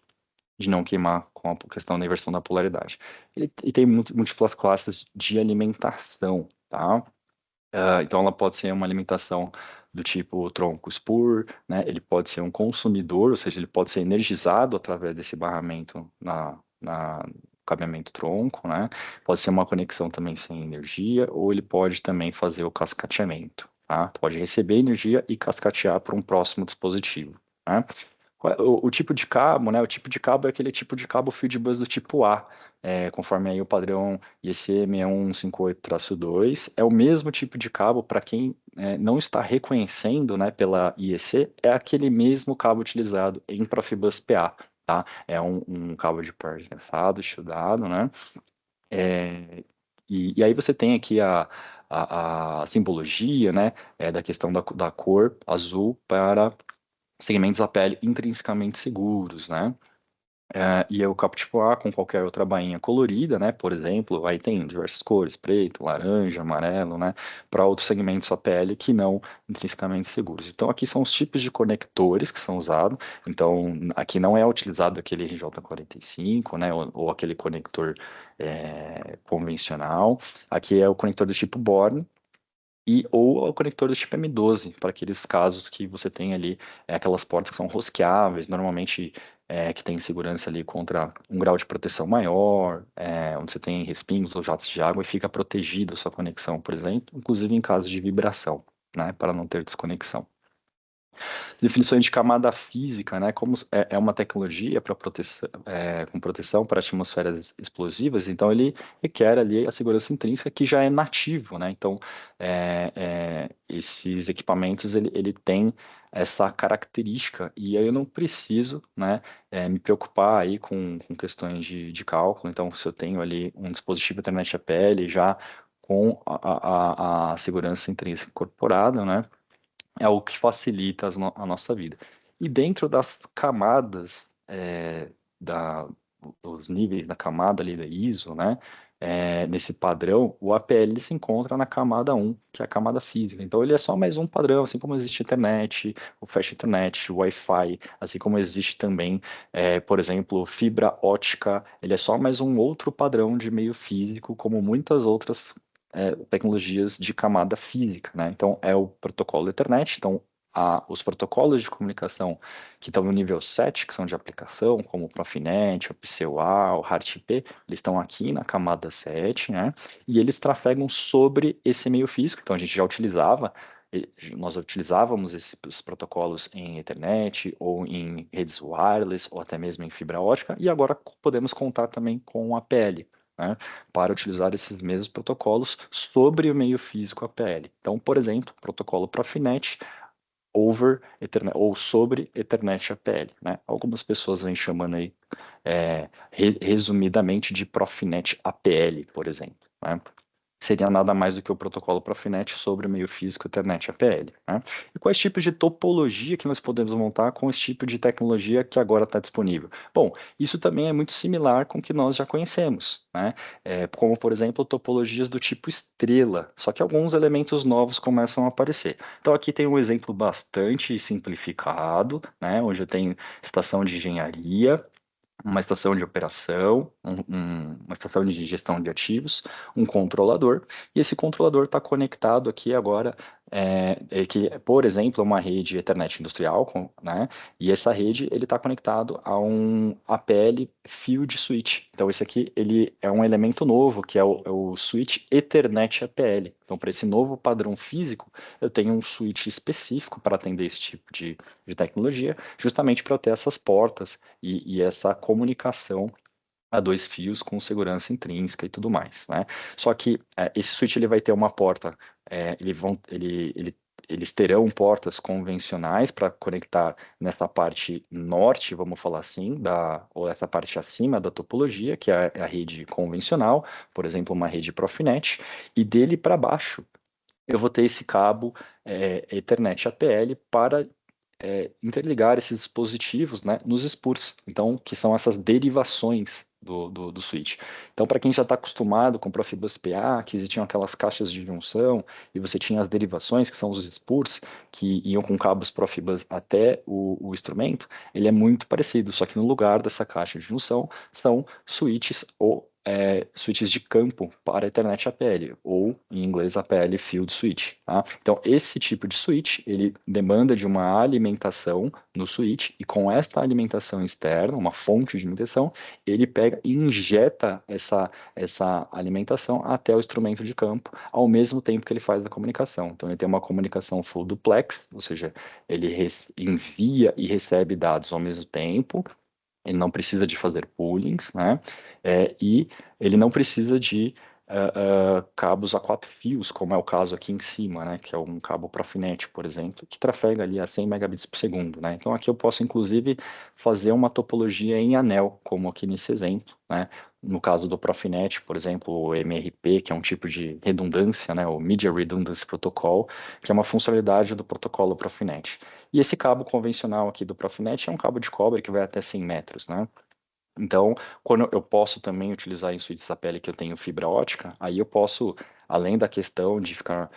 de não queimar com a questão da inversão da polaridade. Ele tem múltiplas classes de alimentação, tá? Então, ela pode ser uma alimentação do tipo tronco spur, né? Ele pode ser um consumidor, ou seja, ele pode ser energizado através desse barramento na cabeamento tronco, né? Pode ser uma conexão também sem energia, ou ele pode também fazer o cascateamento, tá? Pode receber energia e cascatear para um próximo dispositivo, né? O tipo de cabo, né? O tipo de cabo é aquele tipo de cabo Fieldbus do tipo A, conforme aí o padrão IEC 6158-2, é o mesmo tipo de cabo para quem não está reconhecendo, né, pela IEC, é aquele mesmo cabo utilizado em Profibus PA, tá? É um cabo de port nefado, shieldado, né? E aí você tem aqui a simbologia, né, da questão da cor azul para segmentos da pele intrinsecamente seguros, né? E é o copo tipo A com qualquer outra bainha colorida, né? Por exemplo, aí tem diversas cores, preto, laranja, amarelo, né? Para outros segmentos da pele que não intrinsecamente seguros. Então, aqui são os tipos de conectores que são usados. Então, aqui não é utilizado aquele RJ45, né? Ou aquele conector convencional. Aqui é o conector do tipo Born, ou o conector do tipo M12, para aqueles casos que você tem ali aquelas portas que são rosqueáveis, normalmente que tem segurança ali contra um grau de proteção maior, onde você tem respingos ou jatos de água e fica protegido a sua conexão, por exemplo, inclusive em caso de vibração, né, para não ter desconexão. Definições de camada física, né? Como é uma tecnologia para proteção, com proteção para atmosferas explosivas, então ele requer ali a segurança intrínseca que já é nativo, né? Então, esses equipamentos ele tem essa característica e aí eu não preciso, né, me preocupar aí com questões de cálculo. Então, se eu tenho ali um dispositivo Ethernet APL já com a segurança intrínseca incorporada, né? É algo que facilita a nossa vida. E dentro das camadas, dos níveis da camada ali da ISO, né, nesse padrão, o APL se encontra na camada 1, que é a camada física. Então, ele é só mais um padrão, assim como existe a internet, o Fast Internet, o Wi-Fi, assim como existe também, por exemplo, fibra ótica, ele é só mais um outro padrão de meio físico, como muitas outras tecnologias de camada física, né? Então, é o protocolo Ethernet. Então, os protocolos de comunicação que estão no nível 7, que são de aplicação, como o Profinet, o PCUA, o RARTP, eles estão aqui na camada 7, né? E eles trafegam sobre esse meio físico. Então, a gente já utilizava, nós utilizávamos esses protocolos em Ethernet, ou em redes wireless, ou até mesmo em fibra ótica, e agora podemos contar também com o APL, né, para utilizar esses mesmos protocolos sobre o meio físico APL. Então, por exemplo, protocolo Profinet over Ethernet, ou sobre Ethernet APL, né? Algumas pessoas vêm chamando aí, resumidamente, de Profinet APL, por exemplo, né? seria nada mais do que o protocolo Profinet sobre o meio físico Ethernet APL, né? E quais tipos de topologia que nós podemos montar com esse tipo de tecnologia que agora está disponível? Bom, isso também é muito similar com o que nós já conhecemos, né? Como, por exemplo, topologias do tipo estrela, só que alguns elementos novos começam a aparecer. Então, aqui tem um exemplo bastante simplificado, né? Onde eu tenho estação de engenharia, uma estação de operação, uma estação de gestão de ativos, um controlador, e esse controlador está conectado aqui agora, que, por exemplo, é uma rede Ethernet industrial, né? E essa rede ele está conectado a um APL Field Switch. Então, esse aqui ele é um elemento novo, que é o switch Ethernet APL. Então, para esse novo padrão físico, eu tenho um switch específico para atender esse tipo de tecnologia, justamente para ter essas portas e essa comunicação a dois fios com segurança intrínseca e tudo mais, né? Só que esse switch ele vai ter uma porta, eles terão portas convencionais para conectar nessa parte norte, vamos falar assim, ou essa parte acima da topologia, que é a rede convencional, por exemplo, uma rede Profinet, e dele para baixo eu vou ter esse cabo Ethernet APL para interligar esses dispositivos, né, nos spurs, então, que são essas derivações do switch. Então, para quem já está acostumado com Profibus PA, que existiam aquelas caixas de junção, e você tinha as derivações, que são os spurs, que iam com cabos Profibus até o instrumento, ele é muito parecido, só que no lugar dessa caixa de junção são switches ou switches de campo para Ethernet APL, ou em inglês APL Field Switch. Tá? Então, esse tipo de switch, ele demanda de uma alimentação no switch, e com esta alimentação externa, uma fonte de alimentação, ele pega e injeta essa alimentação até o instrumento de campo, ao mesmo tempo que ele faz a comunicação. Então, ele tem uma comunicação full duplex, ou seja, ele envia e recebe dados ao mesmo tempo, ele não precisa de fazer poolings, né? E ele não precisa de cabos a 4 fios, como é o caso aqui em cima, né? Que é um cabo Profinet, por exemplo, que trafega ali a 100 megabits por segundo, né? Então aqui eu posso, inclusive, fazer uma topologia em anel, como aqui nesse exemplo, né? No caso do Profinet, por exemplo, o MRP, que é um tipo de redundância, né? O Media Redundancy Protocol, que é uma funcionalidade do protocolo Profinet. E esse cabo convencional aqui do Profinet é um cabo de cobre que vai até 100 metros, né? Então, quando eu posso também utilizar em switches APL que eu tenho fibra ótica, aí eu posso, além da questão de ficar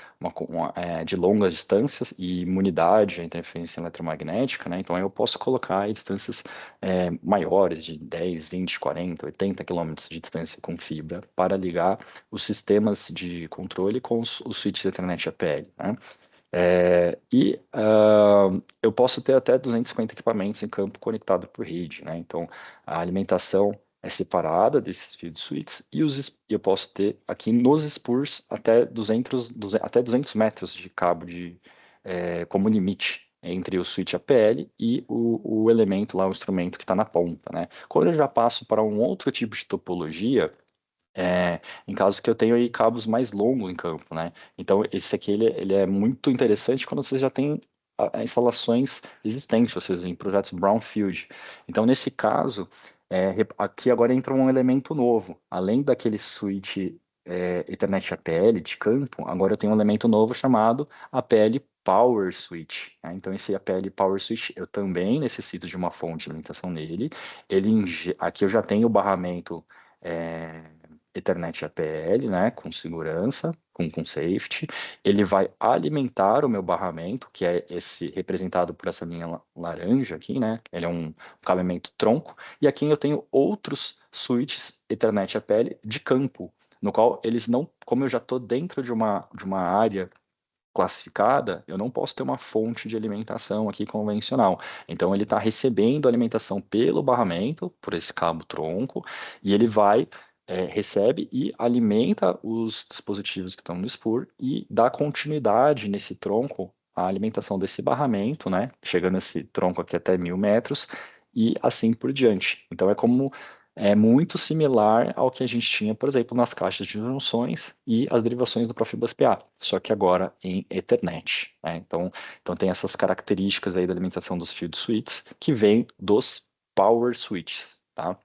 de longas distâncias e imunidade à interferência eletromagnética, né? Então, aí eu posso colocar aí distâncias maiores, de 10, 20, 40, 80 quilômetros de distância com fibra, para ligar os sistemas de controle com os switches Ethernet APL, né? Eu posso ter até 250 equipamentos em campo conectado por rede, né? Então, a alimentação é separada desses field switches e eu posso ter aqui nos spurs até 200 metros de cabo como limite entre o switch APL e o elemento lá, o instrumento que está na ponta, né? Quando eu já passo para um outro tipo de topologia, em casos que eu tenho aí cabos mais longos em campo, né? Então, esse aqui, ele é muito interessante quando você já tem instalações existentes, ou seja, em projetos brownfield. Então, nesse caso, aqui agora entra um elemento novo. Além daquele switch Ethernet APL de campo, agora eu tenho um elemento novo chamado APL Power Switch, né? Então, esse APL Power Switch, eu também necessito de uma fonte de alimentação nele. Aqui eu já tenho o barramento é, Ethernet APL, né, com segurança, com safety. Ele vai alimentar o meu barramento, que é esse representado por essa linha laranja aqui, né? Ele é um cabeamento tronco. E aqui eu tenho outros switches Ethernet APL de campo, no qual eles não, como eu já estou dentro de uma área classificada, eu não posso ter uma fonte de alimentação aqui convencional. Então ele está recebendo alimentação pelo barramento, por esse cabo tronco, e ele recebe e alimenta os dispositivos que estão no spur e dá continuidade nesse tronco à alimentação desse barramento, né? Chegando esse tronco aqui até 1.000 metros e assim por diante. Então é muito similar ao que a gente tinha, por exemplo, nas caixas de junções e as derivações do Profibus PA, só que agora em Ethernet, né? Então tem essas características aí da alimentação dos field switches que vem dos power switches, tá?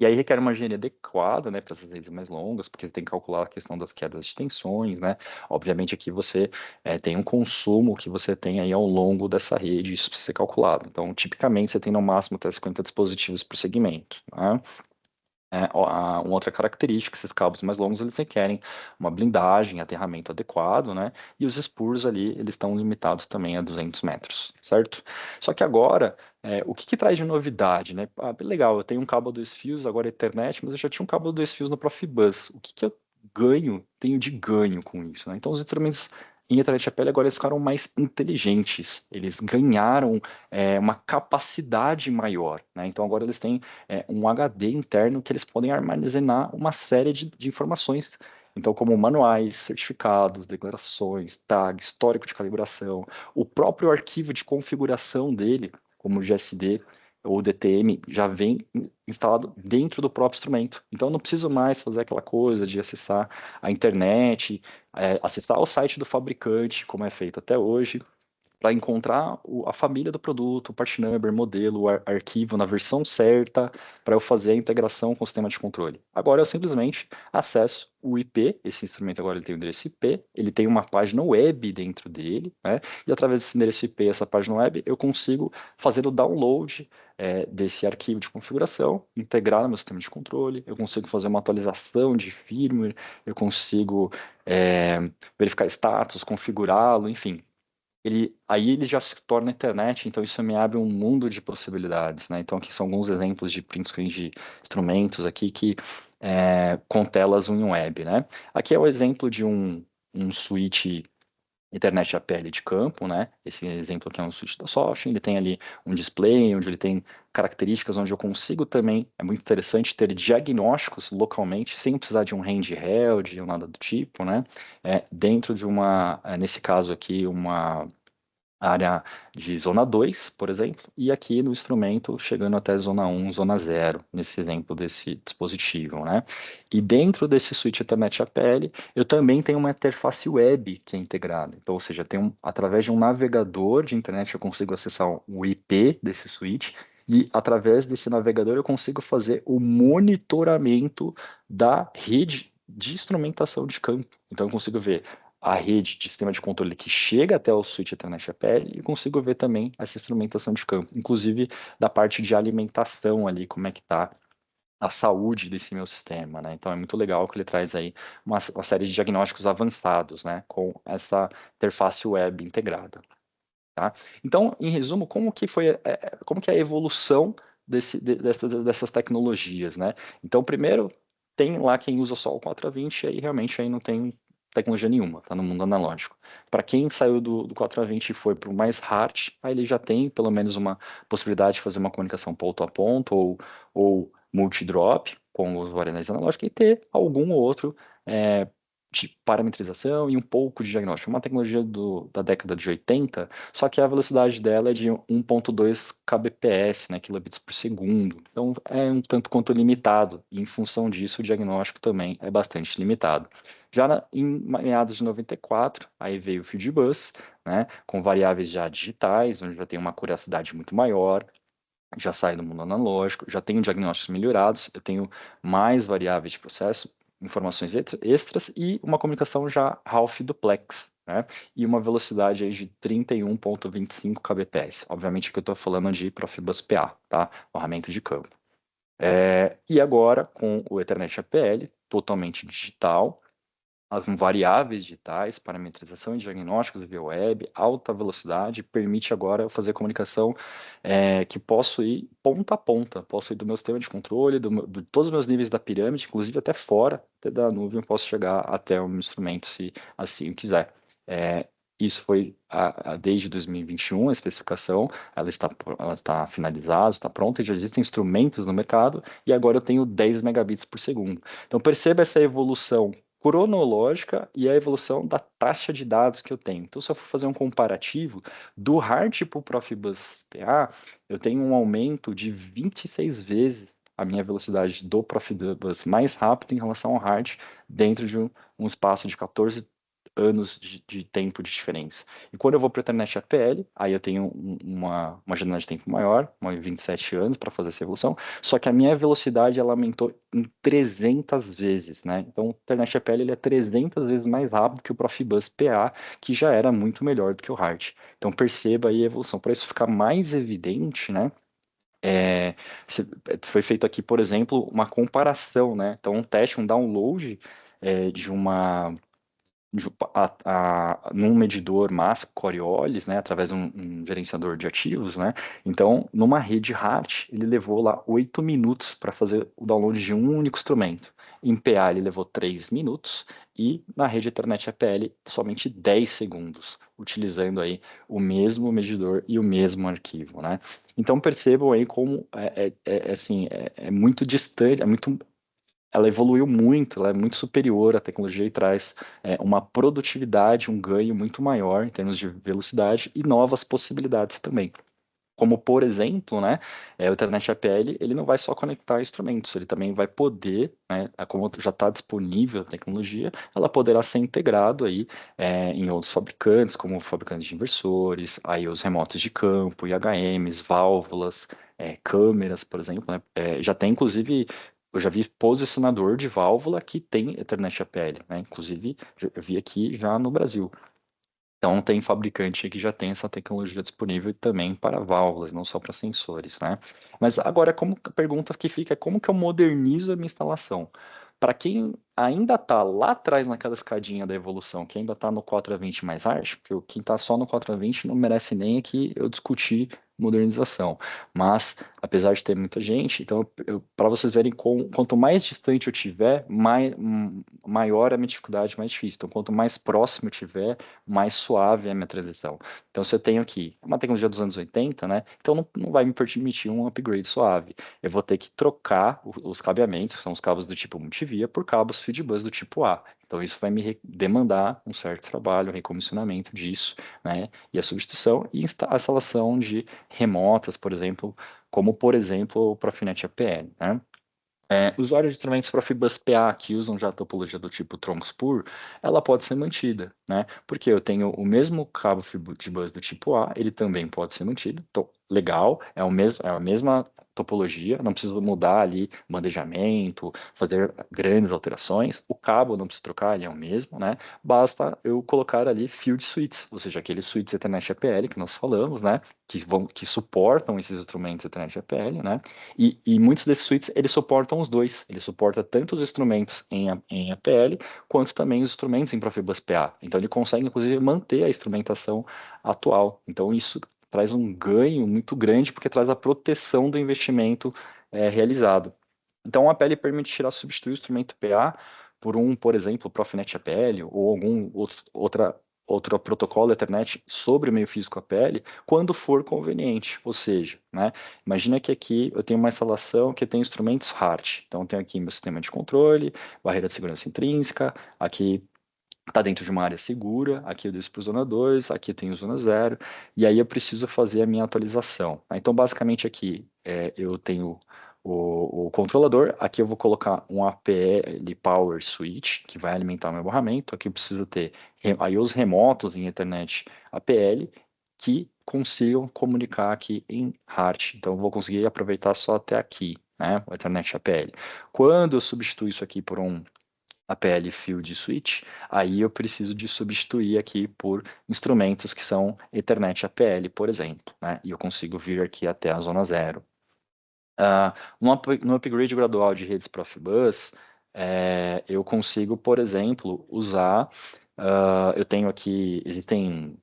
E aí requer uma engenharia adequada, né, para essas redes mais longas, porque você tem que calcular a questão das quedas de tensões, né? Obviamente aqui você tem um consumo que você tem aí ao longo dessa rede, isso precisa ser calculado. Então, tipicamente você tem no máximo até 50 dispositivos por segmento, né? Uma outra característica, esses cabos mais longos, eles requerem uma blindagem, aterramento adequado, né? E os spurs ali, eles estão limitados também a 200 metros, certo? Só que agora, o que que traz de novidade, né? Ah, legal, eu tenho um cabo 2 fios, agora é Ethernet, mas eu já tinha um cabo 2 fios no Profibus. O que que eu tenho de ganho com isso, né? Então, os instrumentos em Ethernet APL agora eles ficaram mais inteligentes, eles ganharam uma capacidade maior, né? Então, agora eles têm um HD interno que eles podem armazenar uma série de informações. Então, como manuais, certificados, declarações, tag, histórico de calibração, o próprio arquivo de configuração dele, como o GSD ou DTM, já vem instalado dentro do próprio instrumento. Então, eu não preciso mais fazer aquela coisa de acessar a internet, acessar o site do fabricante, como é feito até hoje, para encontrar a família do produto, o part number, modelo, o arquivo na versão certa, para eu fazer a integração com o sistema de controle. Agora eu simplesmente acesso o IP, esse instrumento agora ele tem o endereço IP, ele tem uma página web dentro dele, né? E através desse endereço IP, essa página web, eu consigo fazer o download desse arquivo de configuração, integrar no meu sistema de controle, eu consigo fazer uma atualização de firmware, eu consigo verificar status, configurá-lo, enfim, aí ele já se torna internet, então isso me abre um mundo de possibilidades, né? Então aqui são alguns exemplos de print screen de instrumentos aqui que com telas web, né? Aqui é o exemplo de um switch Ethernet APL de campo, né? Esse exemplo aqui é um switch da Soft, ele tem ali um display, onde ele tem características onde eu consigo também, é muito interessante, ter diagnósticos localmente, sem precisar de um handheld ou nada do tipo, né? Dentro de nesse caso aqui, uma área de zona 2, por exemplo, e aqui no instrumento chegando até zona 1, zona 0, nesse exemplo desse dispositivo, né? E dentro desse switch Ethernet APL, eu também tenho uma interface web que é integrada. Então, ou seja, através de um navegador de internet eu consigo acessar o IP desse switch e através desse navegador eu consigo fazer o monitoramento da rede de instrumentação de campo. Então, eu consigo ver a rede de sistema de controle que chega até o switch Ethernet APL e consigo ver também essa instrumentação de campo, inclusive da parte de alimentação ali, como é que está a saúde desse meu sistema, né? Então é muito legal que ele traz aí uma série de diagnósticos avançados, né, com essa interface web integrada, tá? Então, em resumo, como que é a evolução dessas tecnologias, né? Então, primeiro, tem lá quem usa só o 420 e aí realmente aí não tem tecnologia nenhuma, tá no mundo analógico. Para quem saiu do 420 e foi para o mais hard, aí ele já tem pelo menos uma possibilidade de fazer uma comunicação ponto a ponto ou multi-drop com os variáveis analógicos e ter algum outro de parametrização e um pouco de diagnóstico. Uma tecnologia da década de 80, só que a velocidade dela é de 1.2 kbps, né, kilobits por segundo. Então é um tanto quanto limitado, e em função disso o diagnóstico também é bastante limitado. Em meados de 94, aí veio o Fieldbus, né, com variáveis já digitais, onde já tem uma curiosidade muito maior, já sai do mundo analógico, já tenho diagnósticos melhorados, eu tenho mais variáveis de processo, informações extras e uma comunicação já half duplex, né? E uma velocidade aí de 31.25 kbps. Obviamente que eu estou falando de Profibus PA, tá? Barramento de campo. E agora, com o Ethernet APL, totalmente digital, as variáveis digitais, parametrização e diagnósticos via web, alta velocidade, permite agora eu fazer comunicação que posso ir ponta a ponta, posso ir do meu sistema de controle, de todos os meus níveis da pirâmide, inclusive até fora, até da nuvem, eu posso chegar até o meu instrumento, se assim eu quiser. Isso foi desde 2021, a especificação, ela está finalizada, está pronta, e já existem instrumentos no mercado, e agora eu tenho 10 megabits por segundo. Então perceba essa evolução cronológica e a evolução da taxa de dados que eu tenho. Então, se eu for fazer um comparativo do hard para o Profibus PA, eu tenho um aumento de 26 vezes a minha velocidade do Profibus mais rápido em relação ao hard, dentro de um espaço de 14 anos de tempo de diferença. E quando eu vou para a Ethernet APL, aí eu tenho uma janela de tempo maior, 27 anos para fazer essa evolução, só que a minha velocidade ela aumentou em 300 vezes, né? Então o Ethernet APL ele é 300 vezes mais rápido que o Profibus PA, que já era muito melhor do que o HART. Então perceba aí a evolução. Para isso ficar mais evidente, né? É, foi feito aqui, por exemplo, uma comparação, né? Então, um teste, um download de uma num medidor massa Coriolis, né, através de um gerenciador de ativos, né? Então, numa rede HART, ele levou lá 8 minutos para fazer o download de um único instrumento. Em PA ele levou 3 minutos e na rede Ethernet APL somente 10 segundos, utilizando aí o mesmo medidor e o mesmo arquivo, né? Então percebam aí como assim, é muito distante, ela evoluiu muito, ela é muito superior à tecnologia e traz uma produtividade, um ganho muito maior em termos de velocidade e novas possibilidades também. Como, por exemplo, né, o Ethernet APL, ele não vai só conectar instrumentos, ele também vai poder, né, como já está disponível a tecnologia, ela poderá ser integrado aí em outros fabricantes, como fabricantes de inversores, aí os remotos de campo, IHMs, válvulas, câmeras, por exemplo, né, já tem inclusive eu já vi posicionador de válvula que tem Ethernet APL, né? Inclusive, eu vi aqui já no Brasil. Então, tem fabricante que já tem essa tecnologia disponível também para válvulas, não só para sensores, né? Mas agora, como a pergunta que fica é como que eu modernizo a minha instalação? Para quem ainda está lá atrás naquela escadinha da evolução, que ainda está no 420 mais hard, porque quem está só no 420 não merece nem aqui eu discutir modernização. Mas, apesar de ter muita gente, então, para vocês verem quanto mais distante eu tiver, maior a minha dificuldade, mais difícil. Então, quanto mais próximo eu tiver, mais suave é a minha transição. Então, se eu tenho aqui uma tecnologia dos anos 80, né? Então, não vai me permitir um upgrade suave. Eu vou ter que trocar os cabeamentos, que são os cabos do tipo multivia, por cabos Fieldbus do tipo A. Então, isso vai me demandar um certo trabalho, recomissionamento disso, né? E a substituição e a instalação de remotas, por exemplo, como, por exemplo, o Profinet APL, né? Usuários de instrumentos Profibus PA que usam já a topologia do tipo Tronc-Spur, ela pode ser mantida, né? Porque eu tenho o mesmo cabo Fibus do tipo A, ele também pode ser mantido. Então, legal, é a mesma topologia, não preciso mudar ali bandejamento, fazer grandes alterações. O cabo não preciso trocar, ele é o mesmo, né? Basta eu colocar ali field switches, ou seja, aqueles switches Ethernet APL que nós falamos, né? Que suportam esses instrumentos Ethernet APL, né? E muitos desses suítes, eles suportam os dois. Ele suporta tanto os instrumentos em APL, quanto também os instrumentos em Profibus PA. Então, ele consegue, inclusive, manter a instrumentação atual. Então, isso traz um ganho muito grande, porque traz a proteção do investimento realizado. Então, a APL permite substituir o instrumento PA por exemplo, Profinet APL ou algum outro protocolo Ethernet sobre o meio físico APL, quando for conveniente. Ou seja, né, imagina que aqui eu tenho uma instalação que tem instrumentos HART. Então, eu tenho aqui meu sistema de controle, barreira de segurança intrínseca, aqui está dentro de uma área segura, aqui eu desço para zona 2, aqui eu tenho zona 0, e aí eu preciso fazer a minha atualização. Então, basicamente aqui eu tenho o controlador, aqui eu vou colocar um APL Power Switch, que vai alimentar o meu barramento, aqui eu preciso ter aí os remotos em Ethernet APL, que consigam comunicar aqui em HART. Então, eu vou conseguir aproveitar só até aqui, né, o Ethernet APL. Quando eu substituo isso aqui por um APL Field Switch, aí eu preciso de substituir aqui por instrumentos que são Ethernet APL, por exemplo, né? E eu consigo vir aqui até a zona 0. No upgrade gradual de redes Profibus, eu consigo, por exemplo, usar. Eu tenho aqui, existem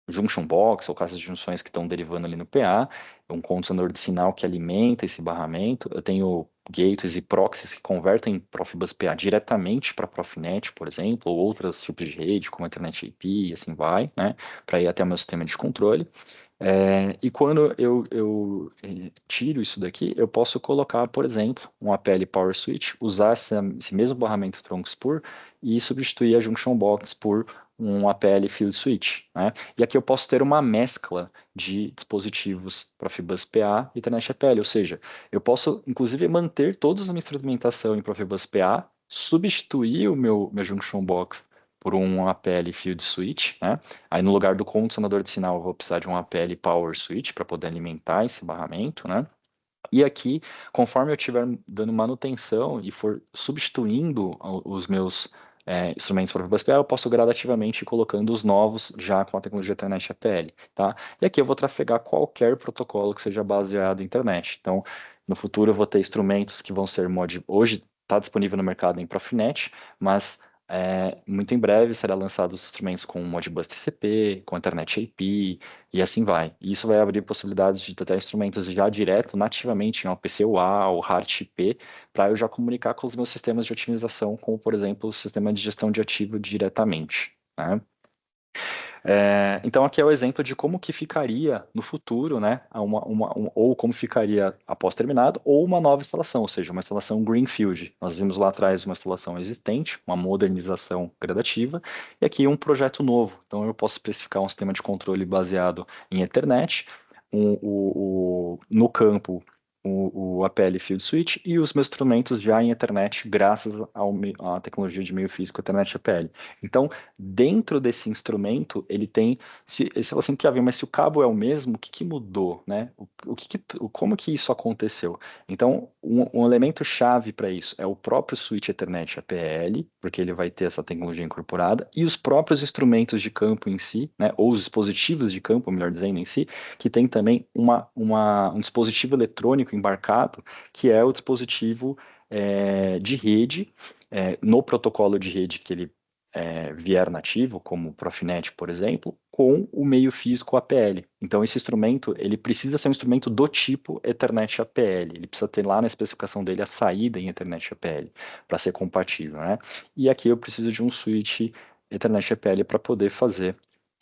junction box ou caixas de junções que estão derivando ali no PA, um condicionador de sinal que alimenta esse barramento. Eu tenho gateways e proxies que convertem Profibus PA diretamente para Profinet, por exemplo, ou outros tipos de rede, como Ethernet IP e assim vai, né, para ir até o meu sistema de controle. E quando eu tiro isso daqui, eu posso colocar, por exemplo, um APL Power Switch, usar esse mesmo barramento Tronc-Spur e substituir a Junction Box por um APL Field Switch, né? E aqui eu posso ter uma mescla de dispositivos Profibus PA e Ethernet APL, ou seja, eu posso inclusive manter toda a minha instrumentação em Profibus PA, substituir o meu Junction Box por um APL Field Switch, né? Aí no lugar do condicionador de sinal eu vou precisar de um APL Power Switch para poder alimentar esse barramento, né? E aqui, conforme eu estiver dando manutenção e for substituindo os meus instrumentos para PA, eu posso gradativamente ir colocando os novos já com a tecnologia Ethernet APL, tá? E aqui eu vou trafegar qualquer protocolo que seja baseado em internet. Então, no futuro eu vou ter instrumentos que vão ser hoje está disponível no mercado em Profinet, mas muito em breve será lançado os instrumentos com Modbus TCP, com Ethernet IP, e assim vai. E isso vai abrir possibilidades de ter instrumentos já direto, nativamente em OPC UA ou HART-IP, para eu já comunicar com os meus sistemas de otimização, como, por exemplo, o sistema de gestão de ativo diretamente, né? Então aqui é o exemplo de como que ficaria no futuro, né, ou como ficaria após terminado, ou uma nova instalação, ou seja, uma instalação greenfield. Nós vimos lá atrás uma instalação existente, uma modernização gradativa, e aqui um projeto novo. Então eu posso especificar um sistema de controle baseado em Ethernet, no campo o APL Field Switch e os meus instrumentos já em Ethernet, graças à tecnologia de meio físico Ethernet APL. Então, dentro desse instrumento, ele tem, se assim que haver, mas se o cabo é o mesmo, o que que mudou, né? Como que isso aconteceu? Então, um elemento chave para isso é o próprio switch Ethernet APL, porque ele vai ter essa tecnologia incorporada, e os próprios instrumentos de campo em si, né? Ou os dispositivos de campo, melhor dizendo, em si, que tem também um dispositivo eletrônico embarcado, que é o dispositivo de rede, no protocolo de rede que ele vier nativo, como o Profinet, por exemplo, com o meio físico APL. Então, esse instrumento, ele precisa ser um instrumento do tipo Ethernet APL. Ele precisa ter lá na especificação dele a saída em Ethernet APL, para ser compatível, né? E aqui eu preciso de um switch Ethernet APL para poder fazer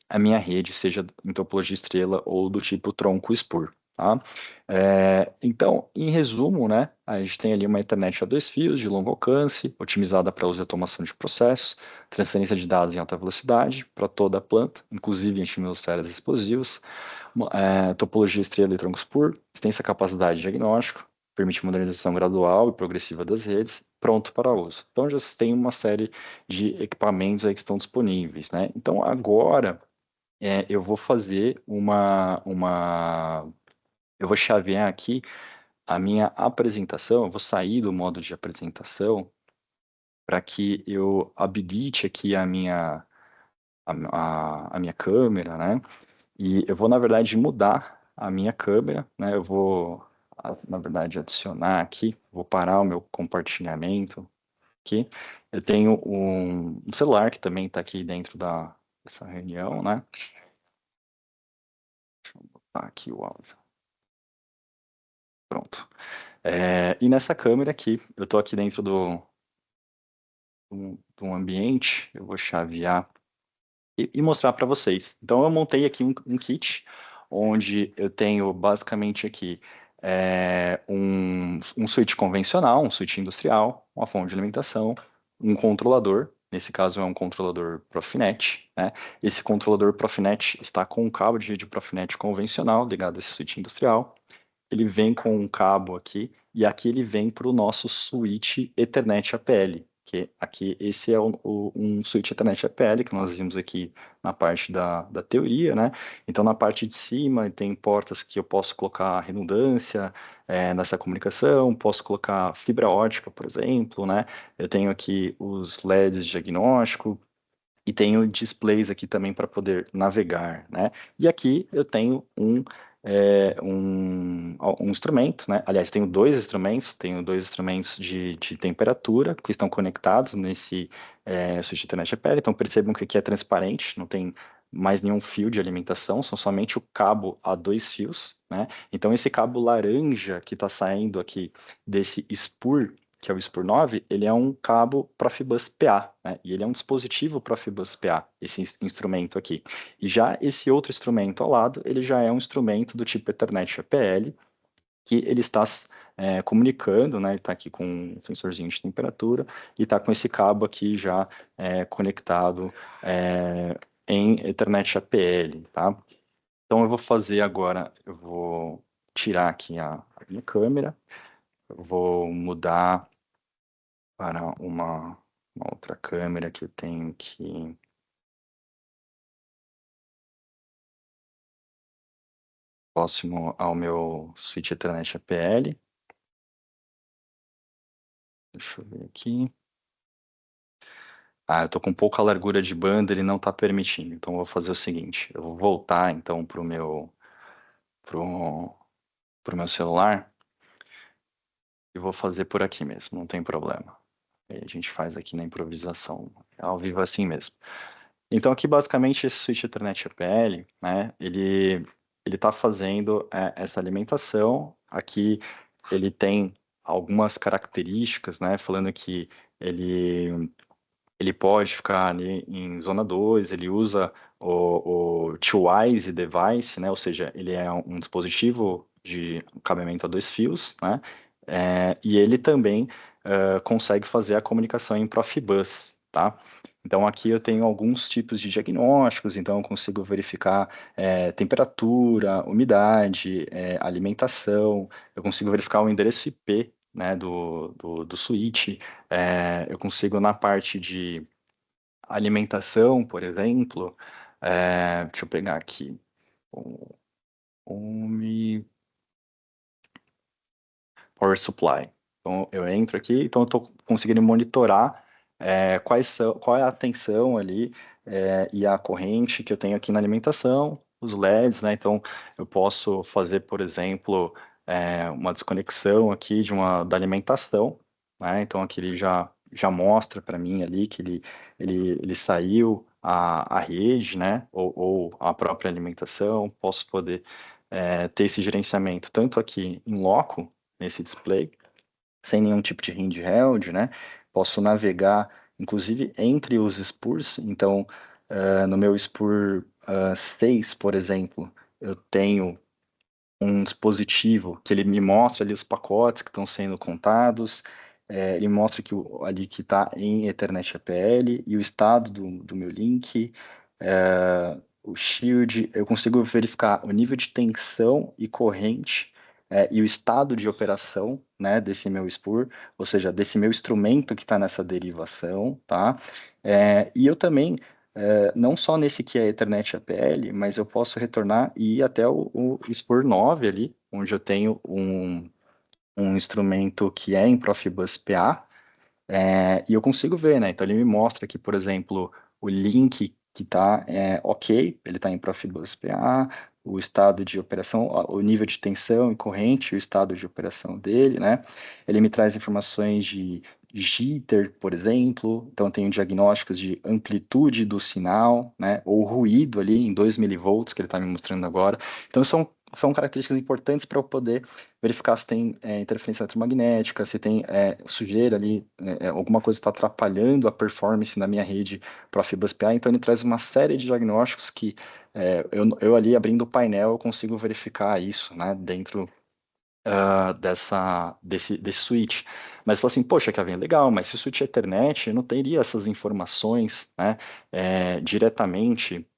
a minha rede, seja em topologia estrela ou do tipo tronco spur. Tá? Então, em resumo, né, a gente tem ali uma internet a dois fios de longo alcance, otimizada para uso e automação de processos, transferência de dados em alta velocidade para toda a planta, inclusive em atmosferas explosivas, topologia estrela e tronco spur, extensa capacidade de diagnóstico, permite modernização gradual e progressiva das redes, pronto para uso. Então já se tem uma série de equipamentos aí que estão disponíveis, né? Então agora eu vou fazer eu vou chavear aqui a minha apresentação, eu vou sair do modo de apresentação para que eu habilite aqui a minha câmera, né? E eu vou, na verdade, mudar a minha câmera, né? Eu vou, na verdade, adicionar aqui, vou parar o meu compartilhamento aqui. Eu tenho um celular que também está aqui dentro dessa reunião, né? Deixa eu botar aqui o áudio. Pronto. E nessa câmera aqui, eu estou aqui dentro do ambiente, eu vou chavear e mostrar para vocês. Então, eu montei aqui um kit, onde eu tenho basicamente aqui um switch convencional, um switch industrial, uma fonte de alimentação, um controlador, nesse caso é um controlador Profinet, né? Esse controlador Profinet está com um cabo de rede Profinet convencional ligado a esse switch industrial. Ele vem com um cabo aqui, e aqui ele vem para o nosso switch Ethernet APL, que aqui esse é um switch Ethernet APL que nós vimos aqui na parte da teoria, né? Então na parte de cima tem portas que eu posso colocar redundância nessa comunicação, posso colocar fibra ótica, por exemplo, né? Eu tenho aqui os LEDs de diagnóstico, e tenho displays aqui também para poder navegar, né? E aqui eu tenho um instrumento, né? Aliás, tenho dois instrumentos de temperatura que estão conectados nesse switch Ethernet APL. Então percebam que aqui é transparente, não tem mais nenhum fio de alimentação, são somente o cabo a dois fios, né? Então esse cabo laranja que está saindo aqui desse spur, que é o Spur 9, ele é um cabo Profibus PA, né? E ele é um dispositivo Profibus PA, esse instrumento aqui. E já esse outro instrumento ao lado, ele já é um instrumento do tipo Ethernet APL, que ele está comunicando, né? Está aqui com um sensorzinho de temperatura e está com esse cabo aqui já conectado em Ethernet APL, tá? Então eu vou fazer agora, eu vou tirar aqui a minha câmera, eu vou mudar para uma uma outra câmera que eu tenho que... próximo ao meu switch Ethernet APL. Deixa eu ver aqui. Ah, eu tô com pouca largura de banda, ele não tá permitindo. Então eu vou fazer o seguinte, eu vou voltar então pro, pro meu celular e vou fazer por aqui mesmo, não tem problema. Aí a gente faz aqui na improvisação, ao vivo assim mesmo. Então aqui basicamente esse switch Ethernet APL, né, ele tá fazendo essa alimentação. Aqui ele tem algumas características, né, falando que ele pode ficar ali em zona 2. Ele usa o Two-Wise Device, né? Ou seja, ele é um dispositivo de cabeamento a dois fios, né? E ele também consegue fazer a comunicação em Profibus, tá? Então aqui eu tenho alguns tipos de diagnósticos, então eu consigo verificar temperatura, umidade, alimentação, eu consigo verificar o endereço IP, né, do switch. Eu consigo na parte de alimentação, por exemplo, deixa eu pegar aqui, o Home Power Supply. Então eu entro aqui, então eu estou conseguindo monitorar qual é a tensão ali e a corrente que eu tenho aqui na alimentação, os LEDs, né? Então eu posso fazer, por exemplo, uma desconexão aqui da alimentação, né? Então aqui ele já mostra para mim ali que ele saiu a rede, né? Ou a própria alimentação. Posso poder ter esse gerenciamento tanto aqui em loco, nesse display, sem nenhum tipo de handheld, né? Posso navegar, inclusive, entre os spurs. Então, no meu spur 6, por exemplo, eu tenho um dispositivo que ele me mostra ali os pacotes que estão sendo contados. Ele mostra que ali que está em Ethernet APL e o estado do meu link, o shield. Eu consigo verificar o nível de tensão e corrente e o estado de operação, né, desse meu spur, ou seja, desse meu instrumento que está nessa derivação, tá? E eu também não só nesse que é Ethernet APL, mas eu posso retornar e ir até o Spur 9 ali, onde eu tenho um instrumento que é em Profibus PA, e eu consigo ver, né? Então ele me mostra aqui, por exemplo, o link que está ok, ele está em Profibus PA, o estado de operação, o nível de tensão e corrente, o estado de operação dele, né? Ele me traz informações de jitter, por exemplo, então tem diagnósticos de amplitude do sinal, né? Ou ruído ali em 2 milivolts que ele está me mostrando agora. Então são características importantes para eu poder verificar se tem interferência eletromagnética, se tem sujeira ali, alguma coisa está atrapalhando a performance na minha rede Profibus PA. Então ele traz uma série de diagnósticos que eu ali abrindo o painel eu consigo verificar isso, né, dentro desse switch. Mas fala assim, poxa, Kevin, legal, mas se o switch é Ethernet, eu não teria essas informações, né, diretamente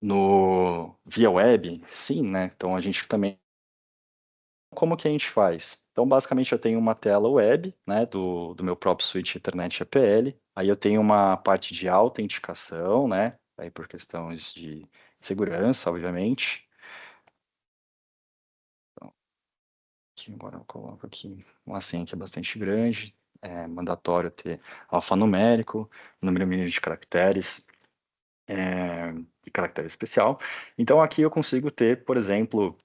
no via web? Sim, né? Então a gente também, como que a gente faz? Então, basicamente, eu tenho uma tela web, né, do meu próprio switch Ethernet APL. Aí eu tenho uma parte de autenticação, né, aí por questões de segurança, obviamente. Então, aqui, agora eu coloco aqui uma senha que é bastante grande. É mandatório ter alfanumérico, número mínimo de caracteres e caractere especial. Então, aqui eu consigo ter, por exemplo,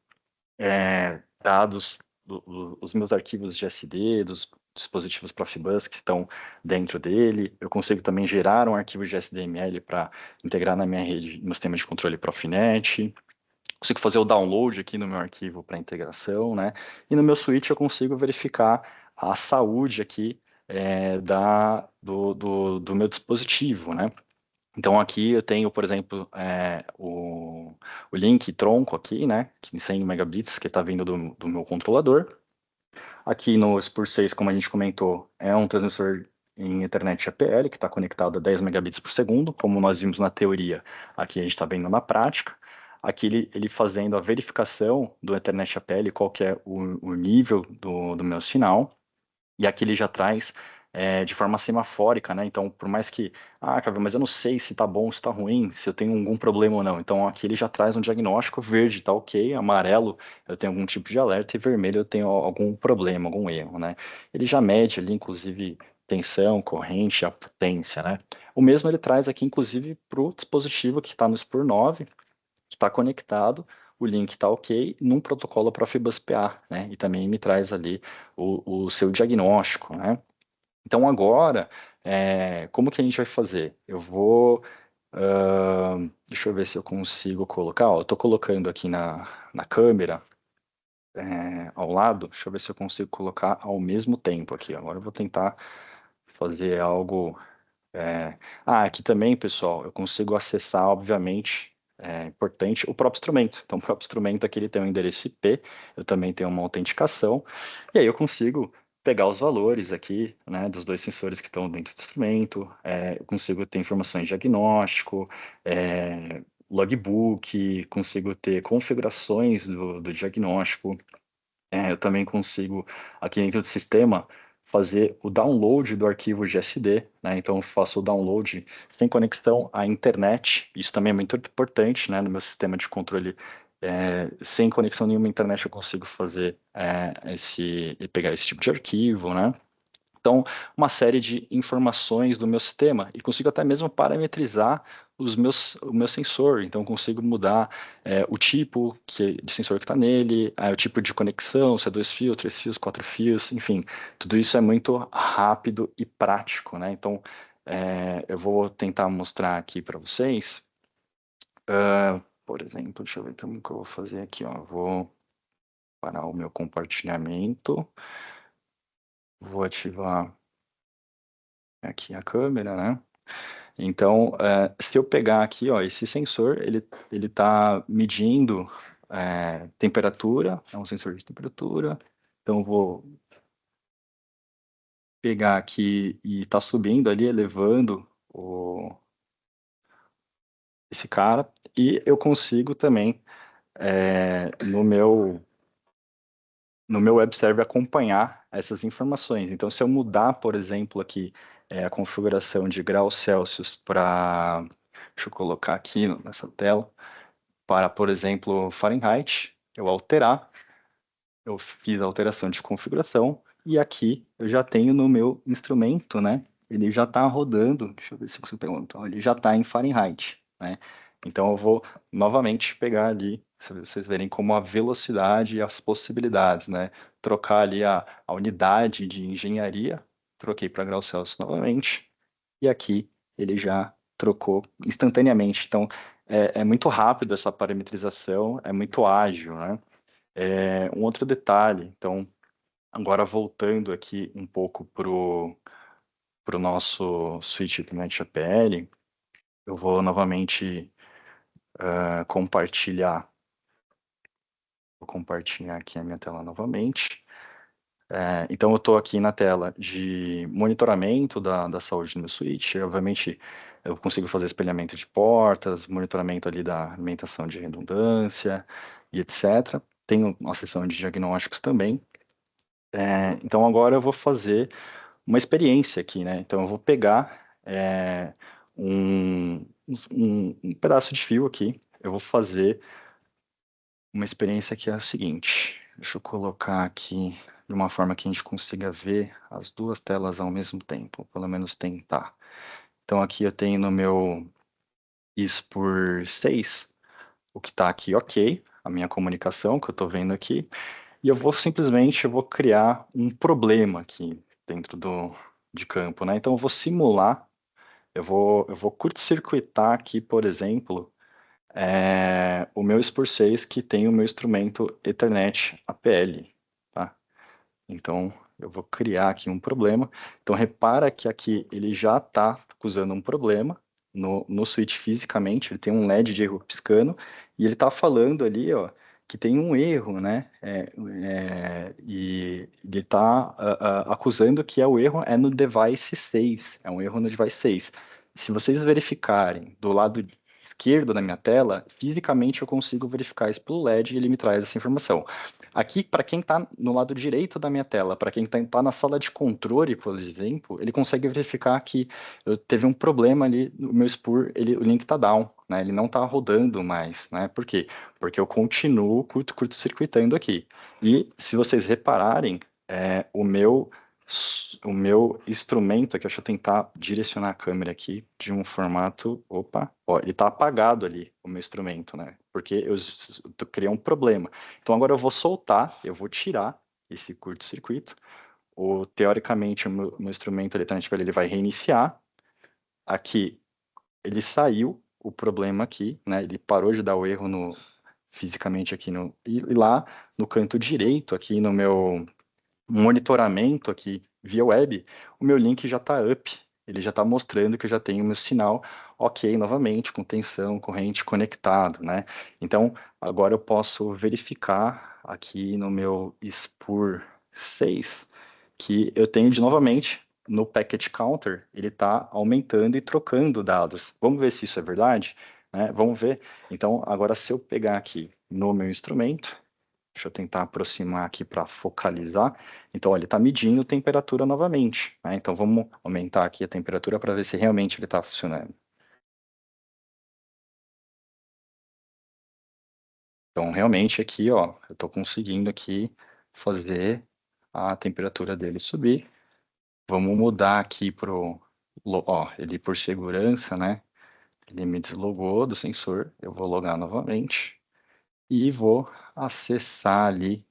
dados, os meus arquivos de SD, dos dispositivos Profibus que estão dentro dele. Eu consigo também gerar um arquivo de SDML para integrar na minha rede, no sistema de controle Profinet. Consigo fazer o download aqui no meu arquivo para integração, né? E no meu switch eu consigo verificar a saúde aqui do meu dispositivo, né? Então aqui eu tenho, por exemplo, o link tronco aqui, né, que 100 megabits que está vindo do meu controlador. Aqui no Spur 6, como a gente comentou, é um transmissor em Ethernet APL que está conectado a 10 megabits por segundo, como nós vimos na teoria, aqui a gente está vendo na prática. Aqui ele fazendo a verificação do Ethernet APL, qual que é o nível do meu sinal, e aqui ele já traz de forma semafórica, né? Então, por mais que, Cláudio, mas eu não sei se tá bom, se tá ruim, se eu tenho algum problema ou não. Então, aqui ele já traz um diagnóstico: verde tá ok, amarelo eu tenho algum tipo de alerta e vermelho eu tenho algum problema, algum erro, né? Ele já mede ali, inclusive, tensão, corrente, a potência, né? O mesmo ele traz aqui, inclusive, para o dispositivo que está no Spur 9, que está conectado, o link está ok, num protocolo Profibus PA, né? E também me traz ali o seu diagnóstico, né? Então agora, como que a gente vai fazer? Eu vou, deixa eu ver se eu consigo colocar, ó, eu estou colocando aqui na câmera, ao lado, deixa eu ver se eu consigo colocar ao mesmo tempo aqui. Agora eu vou tentar fazer algo. Aqui também, pessoal, eu consigo acessar, obviamente, é importante, o próprio instrumento. Então, o próprio instrumento aqui ele tem um endereço IP, eu também tenho uma autenticação, e aí eu consigo pegar os valores aqui, né, dos dois sensores que estão dentro do instrumento, eu consigo ter informações de diagnóstico, logbook, consigo ter configurações do diagnóstico, eu também consigo, aqui dentro do sistema, fazer o download do arquivo GSD, né? Então, eu faço o download sem conexão à internet. Isso também é muito importante, né? No meu sistema de controle, sem conexão nenhuma à internet, eu consigo fazer pegar esse tipo de arquivo, né? Então, uma série de informações do meu sistema e consigo até mesmo parametrizar o meu sensor. Então, consigo mudar o tipo de sensor que está nele, o tipo de conexão, se é 2 fios, 3 fios, 4 fios, enfim, tudo isso é muito rápido e prático, né? Então, eu vou tentar mostrar aqui para vocês. Por exemplo, deixa eu ver como que eu vou fazer aqui, ó. Vou parar o meu compartilhamento, vou ativar aqui a câmera, né? Então, se eu pegar aqui, ó, esse sensor, ele está medindo temperatura, é um sensor de temperatura. Então, eu vou pegar aqui e está subindo ali, elevando esse cara. E eu consigo também, no meu web server, acompanhar essas informações. Então, se eu mudar, por exemplo, aqui a configuração de graus Celsius para, deixa eu colocar aqui nessa tela, para, por exemplo, Fahrenheit, eu alterar, eu fiz a alteração de configuração e aqui eu já tenho no meu instrumento, né? Ele já está rodando, deixa eu ver se eu consigo pegar, então ele já está em Fahrenheit, né? Então eu vou novamente pegar ali, se vocês verem como a velocidade e as possibilidades, né? Trocar ali a unidade de engenharia, troquei para graus Celsius novamente, e aqui ele já trocou instantaneamente. Então, é muito rápido essa parametrização, é muito ágil, né? Um outro detalhe, então, agora voltando aqui um pouco pro nosso switch do NetAPL, eu vou novamente compartilhar. Vou compartilhar aqui a minha tela novamente. Então, eu estou aqui na tela de monitoramento da saúde do meu switch. Obviamente, eu consigo fazer espelhamento de portas, monitoramento ali da alimentação de redundância e etc. Tenho uma seção de diagnósticos também. Então, agora eu vou fazer uma experiência aqui, né? Então, eu vou pegar um pedaço de fio aqui. Eu vou fazer uma experiência que é a seguinte. Deixa eu colocar aqui de uma forma que a gente consiga ver as duas telas ao mesmo tempo, pelo menos tentar. Então aqui eu tenho no meu IS por 6, o que está aqui ok, a minha comunicação que eu estou vendo aqui, e eu vou simplesmente criar um problema aqui dentro de campo, né? Então eu vou simular, eu vou curto-circuitar aqui, por exemplo, o meu IS por 6 que tem o meu instrumento Ethernet APL, tá? Então, eu vou criar aqui um problema. Então, repara que aqui ele já está acusando um problema no switch fisicamente, ele tem um LED de erro piscando, e ele está falando ali, ó, que tem um erro, né? E ele está acusando que o erro é no device 6, é um erro no device 6. Se vocês verificarem do lado esquerdo da minha tela, fisicamente eu consigo verificar isso pelo LED e ele me traz essa informação. Aqui, para quem está no lado direito da minha tela, para quem está na sala de controle, por exemplo, ele consegue verificar que eu teve um problema ali no meu Spur, o link está down, né? Ele não está rodando mais, né? Por quê? Porque eu continuo curto-circuitando aqui. E se vocês repararem, o meu instrumento aqui, deixa eu tentar direcionar a câmera aqui de um formato. Opa, ó, ele está apagado ali, o meu instrumento, né? Porque eu criei um problema. Então agora eu vou soltar, eu vou tirar esse curto-circuito. Teoricamente, o meu instrumento eletrônico ele vai reiniciar. Aqui ele saiu o problema aqui, né? Ele parou de dar o erro fisicamente aqui e lá no canto direito aqui no meu monitoramento aqui via web, o meu link já está up. Ele já está mostrando que eu já tenho o meu sinal ok novamente, com tensão, corrente conectado, né? Então, agora eu posso verificar aqui no meu Spur 6 que eu tenho de novamente no Packet Counter, ele está aumentando e trocando dados. Vamos ver se isso é verdade, né? Vamos ver. Então, agora se eu pegar aqui no meu instrumento, deixa eu tentar aproximar aqui para focalizar. Então, olha, ele está medindo temperatura novamente, né? Então, vamos aumentar aqui a temperatura para ver se realmente ele está funcionando. Então, realmente aqui, ó, eu estou conseguindo aqui fazer a temperatura dele subir. Vamos mudar aqui pro, ó, ele por segurança, né? Ele me deslogou do sensor. Eu vou logar novamente e vou acessar ali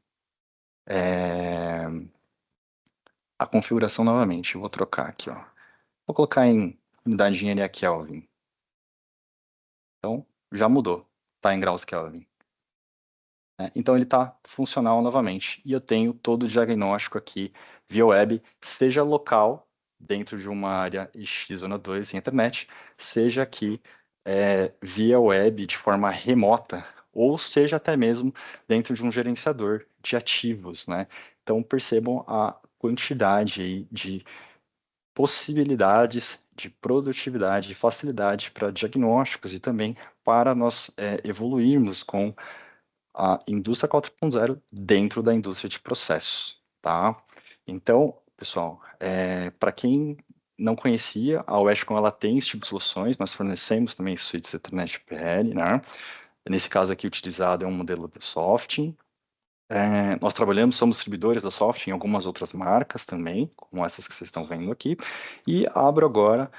a configuração novamente. Eu vou trocar aqui, ó. Vou colocar em unidade de engenharia Kelvin. Então, já mudou. Está em graus Kelvin. Então, ele está funcional novamente. E eu tenho todo o diagnóstico aqui via web, seja local, dentro de uma área X Zona 2 em internet, seja aqui via web de forma remota, ou seja até mesmo dentro de um gerenciador de ativos, né? Então, percebam a quantidade aí de possibilidades de produtividade e facilidade para diagnósticos e também para nós evoluirmos com a indústria 4.0 dentro da indústria de processos, tá? Então, pessoal, para quem não conhecia, a Westcom ela tem esse tipo de soluções, nós fornecemos também suítes Ethernet PL, né? Nesse caso aqui utilizado é um modelo da Softin. Nós trabalhamos, somos distribuidores da Softin em algumas outras marcas também, como essas que vocês estão vendo aqui, e abro agora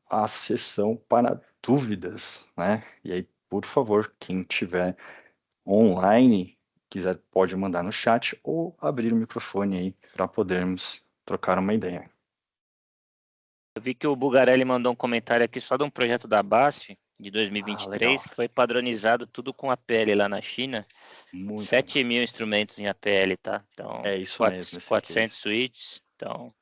a sessão para dúvidas, né? E aí, por favor, quem tiver online, quiser pode mandar no chat ou abrir o microfone aí para podermos trocar uma ideia. Eu vi que o Bugarelli mandou um comentário aqui só de um projeto da BASF de Legal. 2023, que foi padronizado tudo com APL lá na China. Muito 7 legal. mil instrumentos em APL, tá? Então, É isso mesmo, esse 400 case. switches. Então,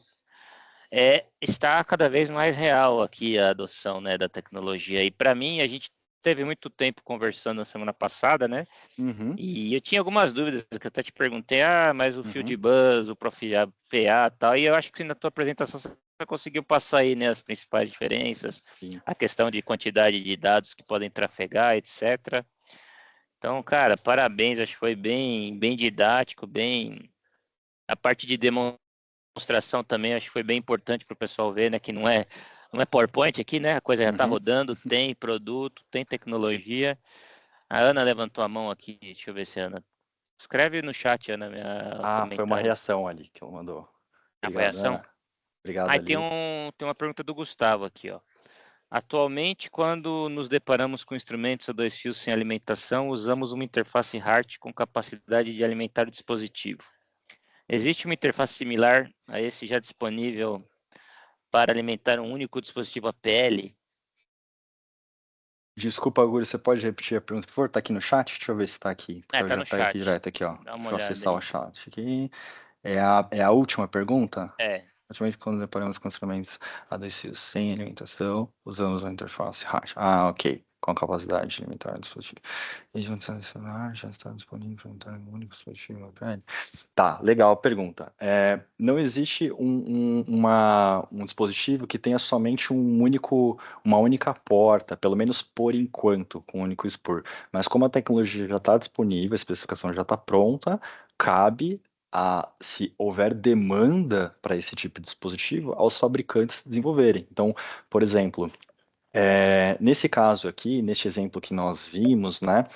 está cada vez mais real aqui a adoção, né, da tecnologia. E para mim, a gente teve muito tempo conversando na semana passada, né? Uhum, E eu tinha algumas dúvidas que eu até te perguntei, mas o Field uhum, Bus, o Profi PA e tal, e eu acho que na tua apresentação você conseguiu passar aí, né, as principais diferenças, sim. a questão de quantidade de dados que podem trafegar, etc. Então, cara, parabéns, acho que foi bem didático, bem... A parte de demonstração também acho que foi bem importante para o pessoal ver, né, que não é PowerPoint aqui, né, a coisa já está Uhum. rodando, tem produto, tem tecnologia. A Ana levantou a mão aqui, deixa eu ver se a Ana... Escreve no chat, Ana, o Foi uma comentário. reação ali que ela mandou. Obrigado, Avaliação? Ana. Obrigado Aí tem, ali. tem uma pergunta do Gustavo aqui, ó. Atualmente, quando nos deparamos com instrumentos a dois fios sem alimentação, usamos uma interface HART com capacidade de alimentar o dispositivo. Existe uma interface similar a esse já disponível para alimentar um único dispositivo APL? Desculpa, Guri, você pode repetir a pergunta, por favor? Tá aqui no chat? Deixa eu ver se tá aqui, porque eu Tá já no pego aqui chat. direto aqui, ó. Dá uma Deixa eu olhada acessar o aí. chat aqui. É a última pergunta? É. Ultimamente, quando deparamos com instrumentos a dois fios sem alimentação, usamos a interface HART. Ah, ok. com a capacidade limitada do dispositivo. E juntar celular já está disponível para montar um único dispositivo APL. Tá, legal a pergunta. Não existe um dispositivo que tenha somente uma única porta, pelo menos por enquanto, com um único expor. Mas como a tecnologia já está disponível, a especificação já está pronta, cabe se houver demanda para esse tipo de dispositivo, aos fabricantes desenvolverem. Então, por exemplo, nesse caso aqui, neste exemplo que nós vimos, né,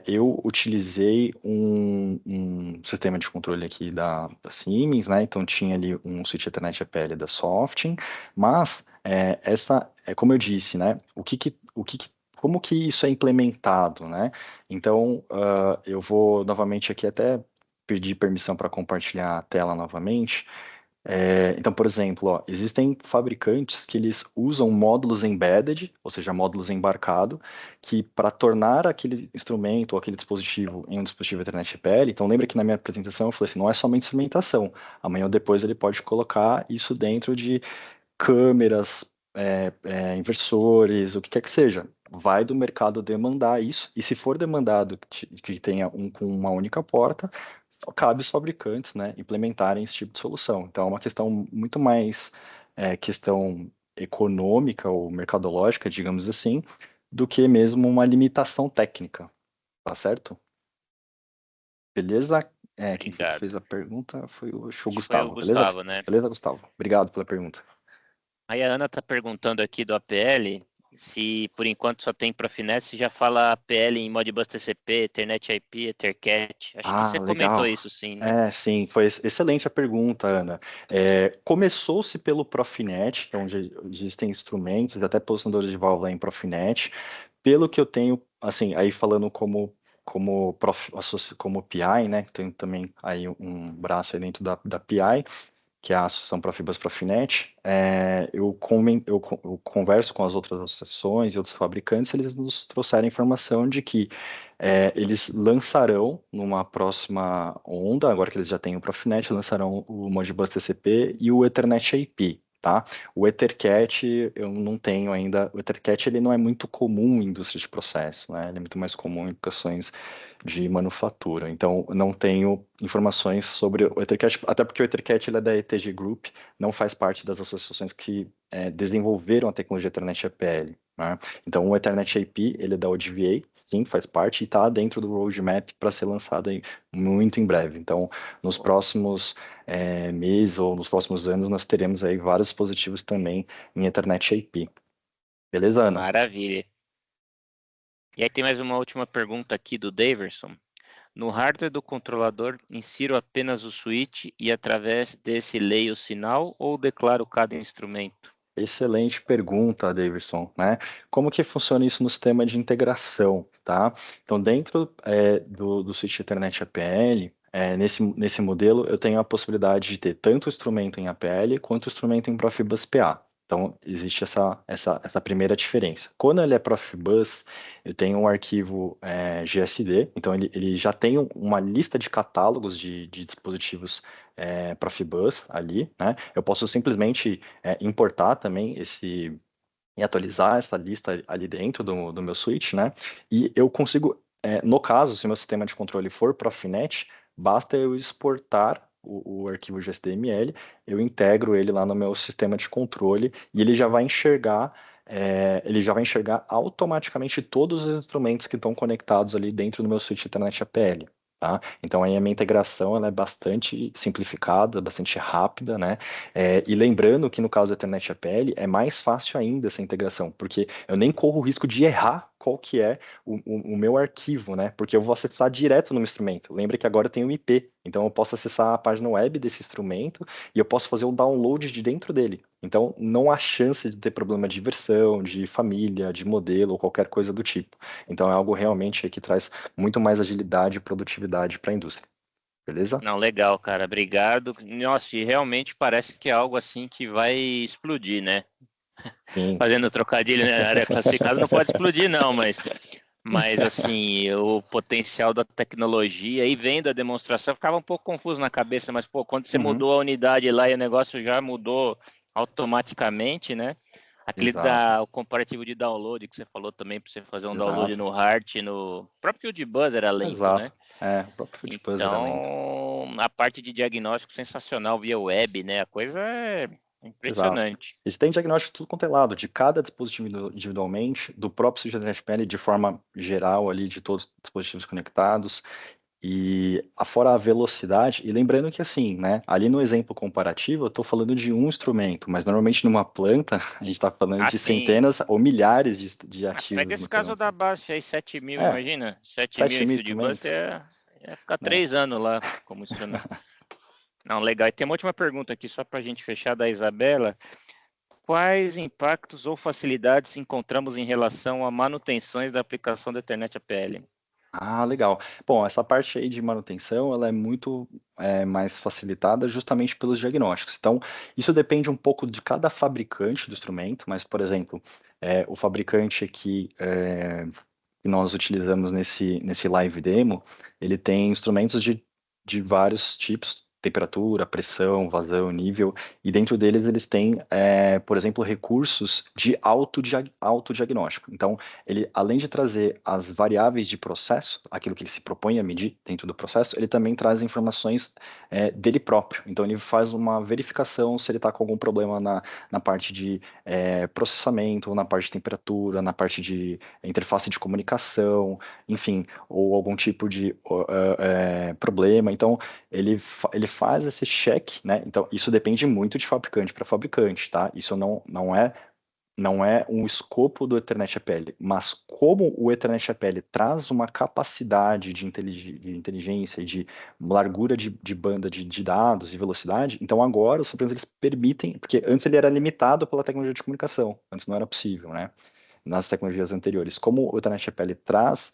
eu utilizei um sistema de controle aqui da Siemens, né, então tinha ali um switch Ethernet APL da Softin, mas como eu disse, né, como que isso é implementado, né? Então, eu vou novamente aqui até pedir permissão para compartilhar a tela novamente. Então, por exemplo, ó, existem fabricantes que eles usam módulos embedded, ou seja, módulos embarcado, que para tornar aquele instrumento ou aquele dispositivo em um dispositivo Ethernet PL, então lembra que na minha apresentação eu falei assim, não é somente instrumentação, amanhã ou depois ele pode colocar isso dentro de câmeras, inversores, o que quer que seja. Vai do mercado demandar isso, e se for demandado que tenha com uma única porta, cabe aos fabricantes, né, implementarem esse tipo de solução. Então, é uma questão muito mais questão econômica ou mercadológica, digamos assim, do que mesmo uma limitação técnica, tá certo? Beleza? Quem foi que Obrigado. fez a pergunta foi acho que o Acho que foi o Gustavo. Beleza? Gustavo, né? Beleza, Gustavo? Obrigado pela pergunta. Aí a Ana está perguntando aqui do APL, se por enquanto só tem Profinet, se já fala APL em Modbus TCP, Ethernet IP, Ethercat. Acho que você comentou Legal. isso sim, né? Sim, foi excelente a pergunta, Ana. Começou-se pelo Profinet, então onde existem instrumentos, até posicionadores de válvula em Profinet. Pelo que eu tenho, assim, aí falando como PI, né? Tenho também aí um braço aí dentro da PI, que é a Associação Profibus Profinet, eu converso com as outras associações e outros fabricantes, eles nos trouxeram a informação de que eles lançarão numa próxima onda, agora que eles já têm o Profinet, lançarão o Modbus TCP e o Ethernet IP. Tá? O Ethercat eu não tenho ainda. O Ethercat ele não é muito comum em indústria de processo, né? Ele é muito mais comum em aplicações de manufatura. Então, não tenho informações sobre o Ethercat, até porque o Ethercat ele é da ETG Group, não faz parte das associações que desenvolveram a tecnologia Ethernet EPL. Né? Então, o Ethernet IP, ele é da ODVA, sim, faz parte, e está dentro do roadmap para ser lançado muito em breve. Então, nos próximos meses ou nos próximos anos, nós teremos aí vários dispositivos também em Ethernet IP. Beleza, Ana? Maravilha. E aí tem mais uma última pergunta aqui do Daverson. No hardware do controlador, insiro apenas o switch e através desse leio o sinal ou declaro cada instrumento? Excelente pergunta, Davidson, né? Como que funciona isso no sistema de integração, tá? Então, dentro do switch Ethernet APL, nesse modelo, eu tenho a possibilidade de ter tanto instrumento em APL quanto instrumento em Profibus PA. Então, existe essa primeira diferença. Quando ele é Profibus, eu tenho um arquivo GSD, então ele já tem uma lista de catálogos de dispositivos Profibus ali, né? Eu posso simplesmente importar também e atualizar essa lista ali dentro do meu switch, né? E eu consigo, no caso, se meu sistema de controle for Profinet, basta eu exportar o arquivo GSDML, eu integro ele lá no meu sistema de controle e ele já vai enxergar automaticamente todos os instrumentos que estão conectados ali dentro do meu switch Ethernet APL. Tá? Então aí a minha integração ela é bastante simplificada, bastante rápida, né? E lembrando que no caso da Ethernet APL é mais fácil ainda essa integração, porque eu nem corro o risco de errar qual que é o meu arquivo, né? Porque eu vou acessar direto no instrumento. Lembra que agora eu tenho o IP, então eu posso acessar a página web desse instrumento e eu posso fazer o download de dentro dele. Então não há chance de ter problema de versão, de família, de modelo ou qualquer coisa do tipo. Então é algo realmente que traz muito mais agilidade e produtividade para a indústria. Beleza? Não, legal, cara. Obrigado. Nossa, e realmente parece que é algo assim que vai explodir, né? Sim. Fazendo trocadilho na área classificada, não pode explodir, não, mas assim, o potencial da tecnologia e vendo a demonstração, eu ficava um pouco confuso na cabeça, mas pô, quando você Uhum. mudou a unidade lá e o negócio já mudou automaticamente, né? Exato, O comparativo de download que você falou também, para você fazer um download exato, no Heart, no próprio FieldBuzz era lento, né? exato. O próprio FieldBuzz era lento. Então, a parte de diagnóstico sensacional via web, né? A coisa é Exato. impressionante. E você tem diagnóstico de tudo quanto é lado, de cada dispositivo individualmente, do próprio sistema de HPL de forma geral ali, de todos os dispositivos conectados, e fora a velocidade, e lembrando que assim, né, ali no exemplo comparativo, eu estou falando de um instrumento, mas normalmente numa planta, a gente está falando de Assim, centenas ou milhares de pega ativos no esse caso campo. da BASF aí, 7.000, É, imagina, 7.000 7 em mil FieldBuzz, instrumentos, ia ficar né? 3 anos lá como funcionando. Não, legal. E tem uma última pergunta aqui, só para a gente fechar, da Isabela. Quais impactos ou facilidades encontramos em relação a manutenções da aplicação da Ethernet APL? Ah, legal. Bom, essa parte aí de manutenção, ela é muito mais facilitada justamente pelos diagnósticos. Então, isso depende um pouco de cada fabricante do instrumento, mas, por exemplo, o fabricante aqui que nós utilizamos nesse live demo, ele tem instrumentos de vários tipos, temperatura, pressão, vazão, nível, e dentro deles eles têm, por exemplo, recursos de autodiagnóstico. Então, ele, além de trazer as variáveis de processo, aquilo que ele se propõe a medir dentro do processo, ele também traz informações dele próprio. Então, ele faz uma verificação se ele está com algum problema na parte de processamento, na parte de temperatura, na parte de interface de comunicação, enfim, ou algum tipo de problema. Então, ele faz esse check, né? Então, isso depende muito de fabricante para fabricante, tá? Isso não é um escopo do Ethernet APL, mas como o Ethernet APL traz uma capacidade de inteligência e de largura de banda de dados e velocidade, então agora os fabricantes eles permitem, porque antes ele era limitado pela tecnologia de comunicação, antes não era possível, né? Nas tecnologias anteriores. Como o Ethernet APL traz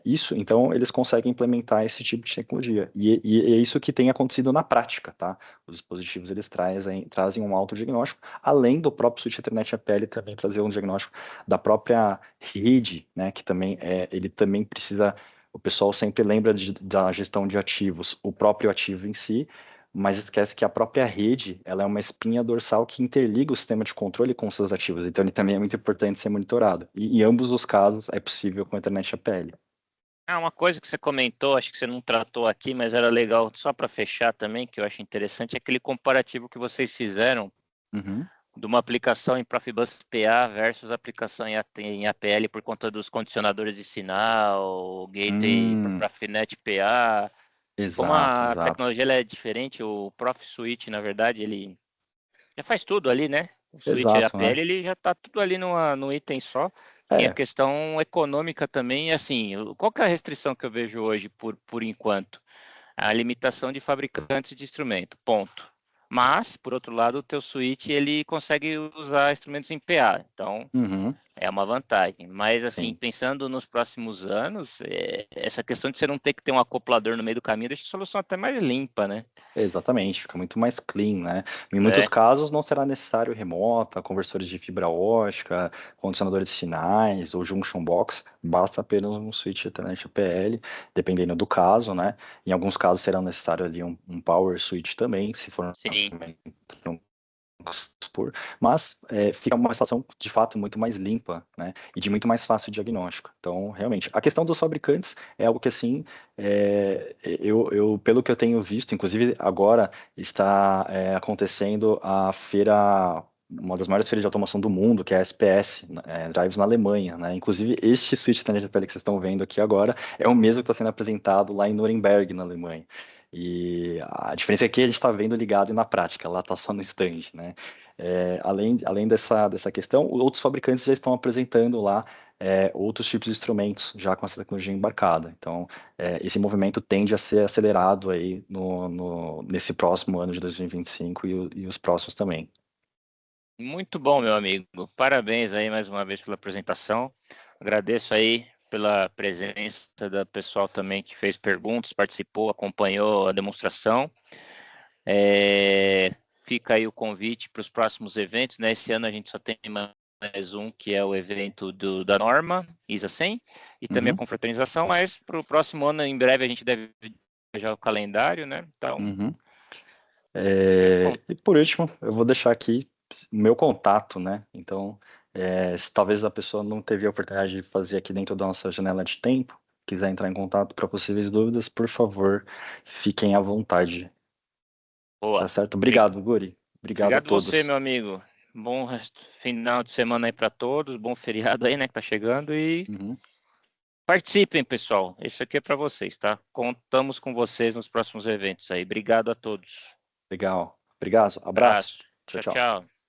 isso, então eles conseguem implementar esse tipo de tecnologia. E é isso que tem acontecido na prática, tá? Os dispositivos eles trazem um autodiagnóstico, além do próprio switch Ethernet APL também trazer um diagnóstico da própria rede, né? Que também ele também precisa. O pessoal sempre lembra da gestão de ativos, o próprio ativo em si, mas esquece que a própria rede, ela é uma espinha dorsal que interliga o sistema de controle com os seus ativos, então ele também é muito importante ser monitorado. E em ambos os casos é possível com a internet APL. Uma coisa que você comentou, acho que você não tratou aqui, mas era legal, só para fechar também, que eu acho interessante, é aquele comparativo que vocês fizeram Uhum. de uma aplicação em Profibus PA versus aplicação em APL por conta dos condicionadores de sinal, gateway Hum, Profinet PA. Como exato, a exato. tecnologia ela é diferente, o Prof Switch, na verdade, ele já faz tudo ali, né? O Switch Exato, né? APL, ele já está tudo ali no item só. E a É, questão econômica também, assim, qual que é a restrição que eu vejo hoje, por enquanto? A limitação de fabricantes de instrumento, ponto. Mas, por outro lado, o teu switch, ele consegue usar instrumentos em PA, então uhum, é uma vantagem. Mas, assim, sim. pensando nos próximos anos, essa questão de você não ter que ter um acoplador no meio do caminho deixa a solução até mais limpa, né? Exatamente, fica muito mais clean, né? Em muitos É. casos não será necessário remota, conversores de fibra ótica, condicionadores de sinais ou junction box, basta apenas um switch Ethernet APL, dependendo do caso, né? Em alguns casos será necessário ali um power switch também, se for Sim. um expor, mas fica uma situação de fato muito mais limpa, né, e de muito mais fácil diagnóstico. Então, realmente, a questão dos fabricantes é algo que assim, pelo que eu tenho visto, inclusive agora está acontecendo a feira, uma das maiores feiras de automação do mundo, que é a SPS, Drives na Alemanha, né? Inclusive, este switch Ethernet que vocês estão vendo aqui agora é o mesmo que está sendo apresentado lá em Nuremberg, na Alemanha. E a diferença é que a gente está vendo ligado e na prática, lá está só no stand, né? Além dessa questão, outros fabricantes já estão apresentando lá outros tipos de instrumentos já com essa tecnologia embarcada. Então, esse movimento tende a ser acelerado aí nesse próximo ano de 2025 e os próximos também. Muito bom, meu amigo. Parabéns aí mais uma vez pela apresentação. Agradeço aí pela presença da pessoal também que fez perguntas, participou, acompanhou a demonstração. Fica aí o convite para os próximos eventos, né? Esse ano a gente só tem mais um, que é o evento da Norma, ISA 100, e também a Uhum, confraternização, mas para o próximo ano, em breve, a gente deve já o calendário, né? Então, uhum. fique à E por último, eu vou deixar aqui meu contato, né? Então, se talvez a pessoa não teve a oportunidade de fazer aqui dentro da nossa janela de tempo, quiser entrar em contato para possíveis dúvidas, por favor, fiquem à vontade. Tá Boa. certo? Obrigado, Guri. Obrigado a Obrigado você, todos. meu amigo. Bom final de semana aí para todos, bom feriado aí, né, que tá chegando e Uhum. participem, pessoal. Isso aqui é para vocês, tá? Contamos com vocês nos próximos eventos aí. Obrigado a todos. Legal. Obrigado. Abraço. Abraço. Tchau, Tchau, tchau. tchau.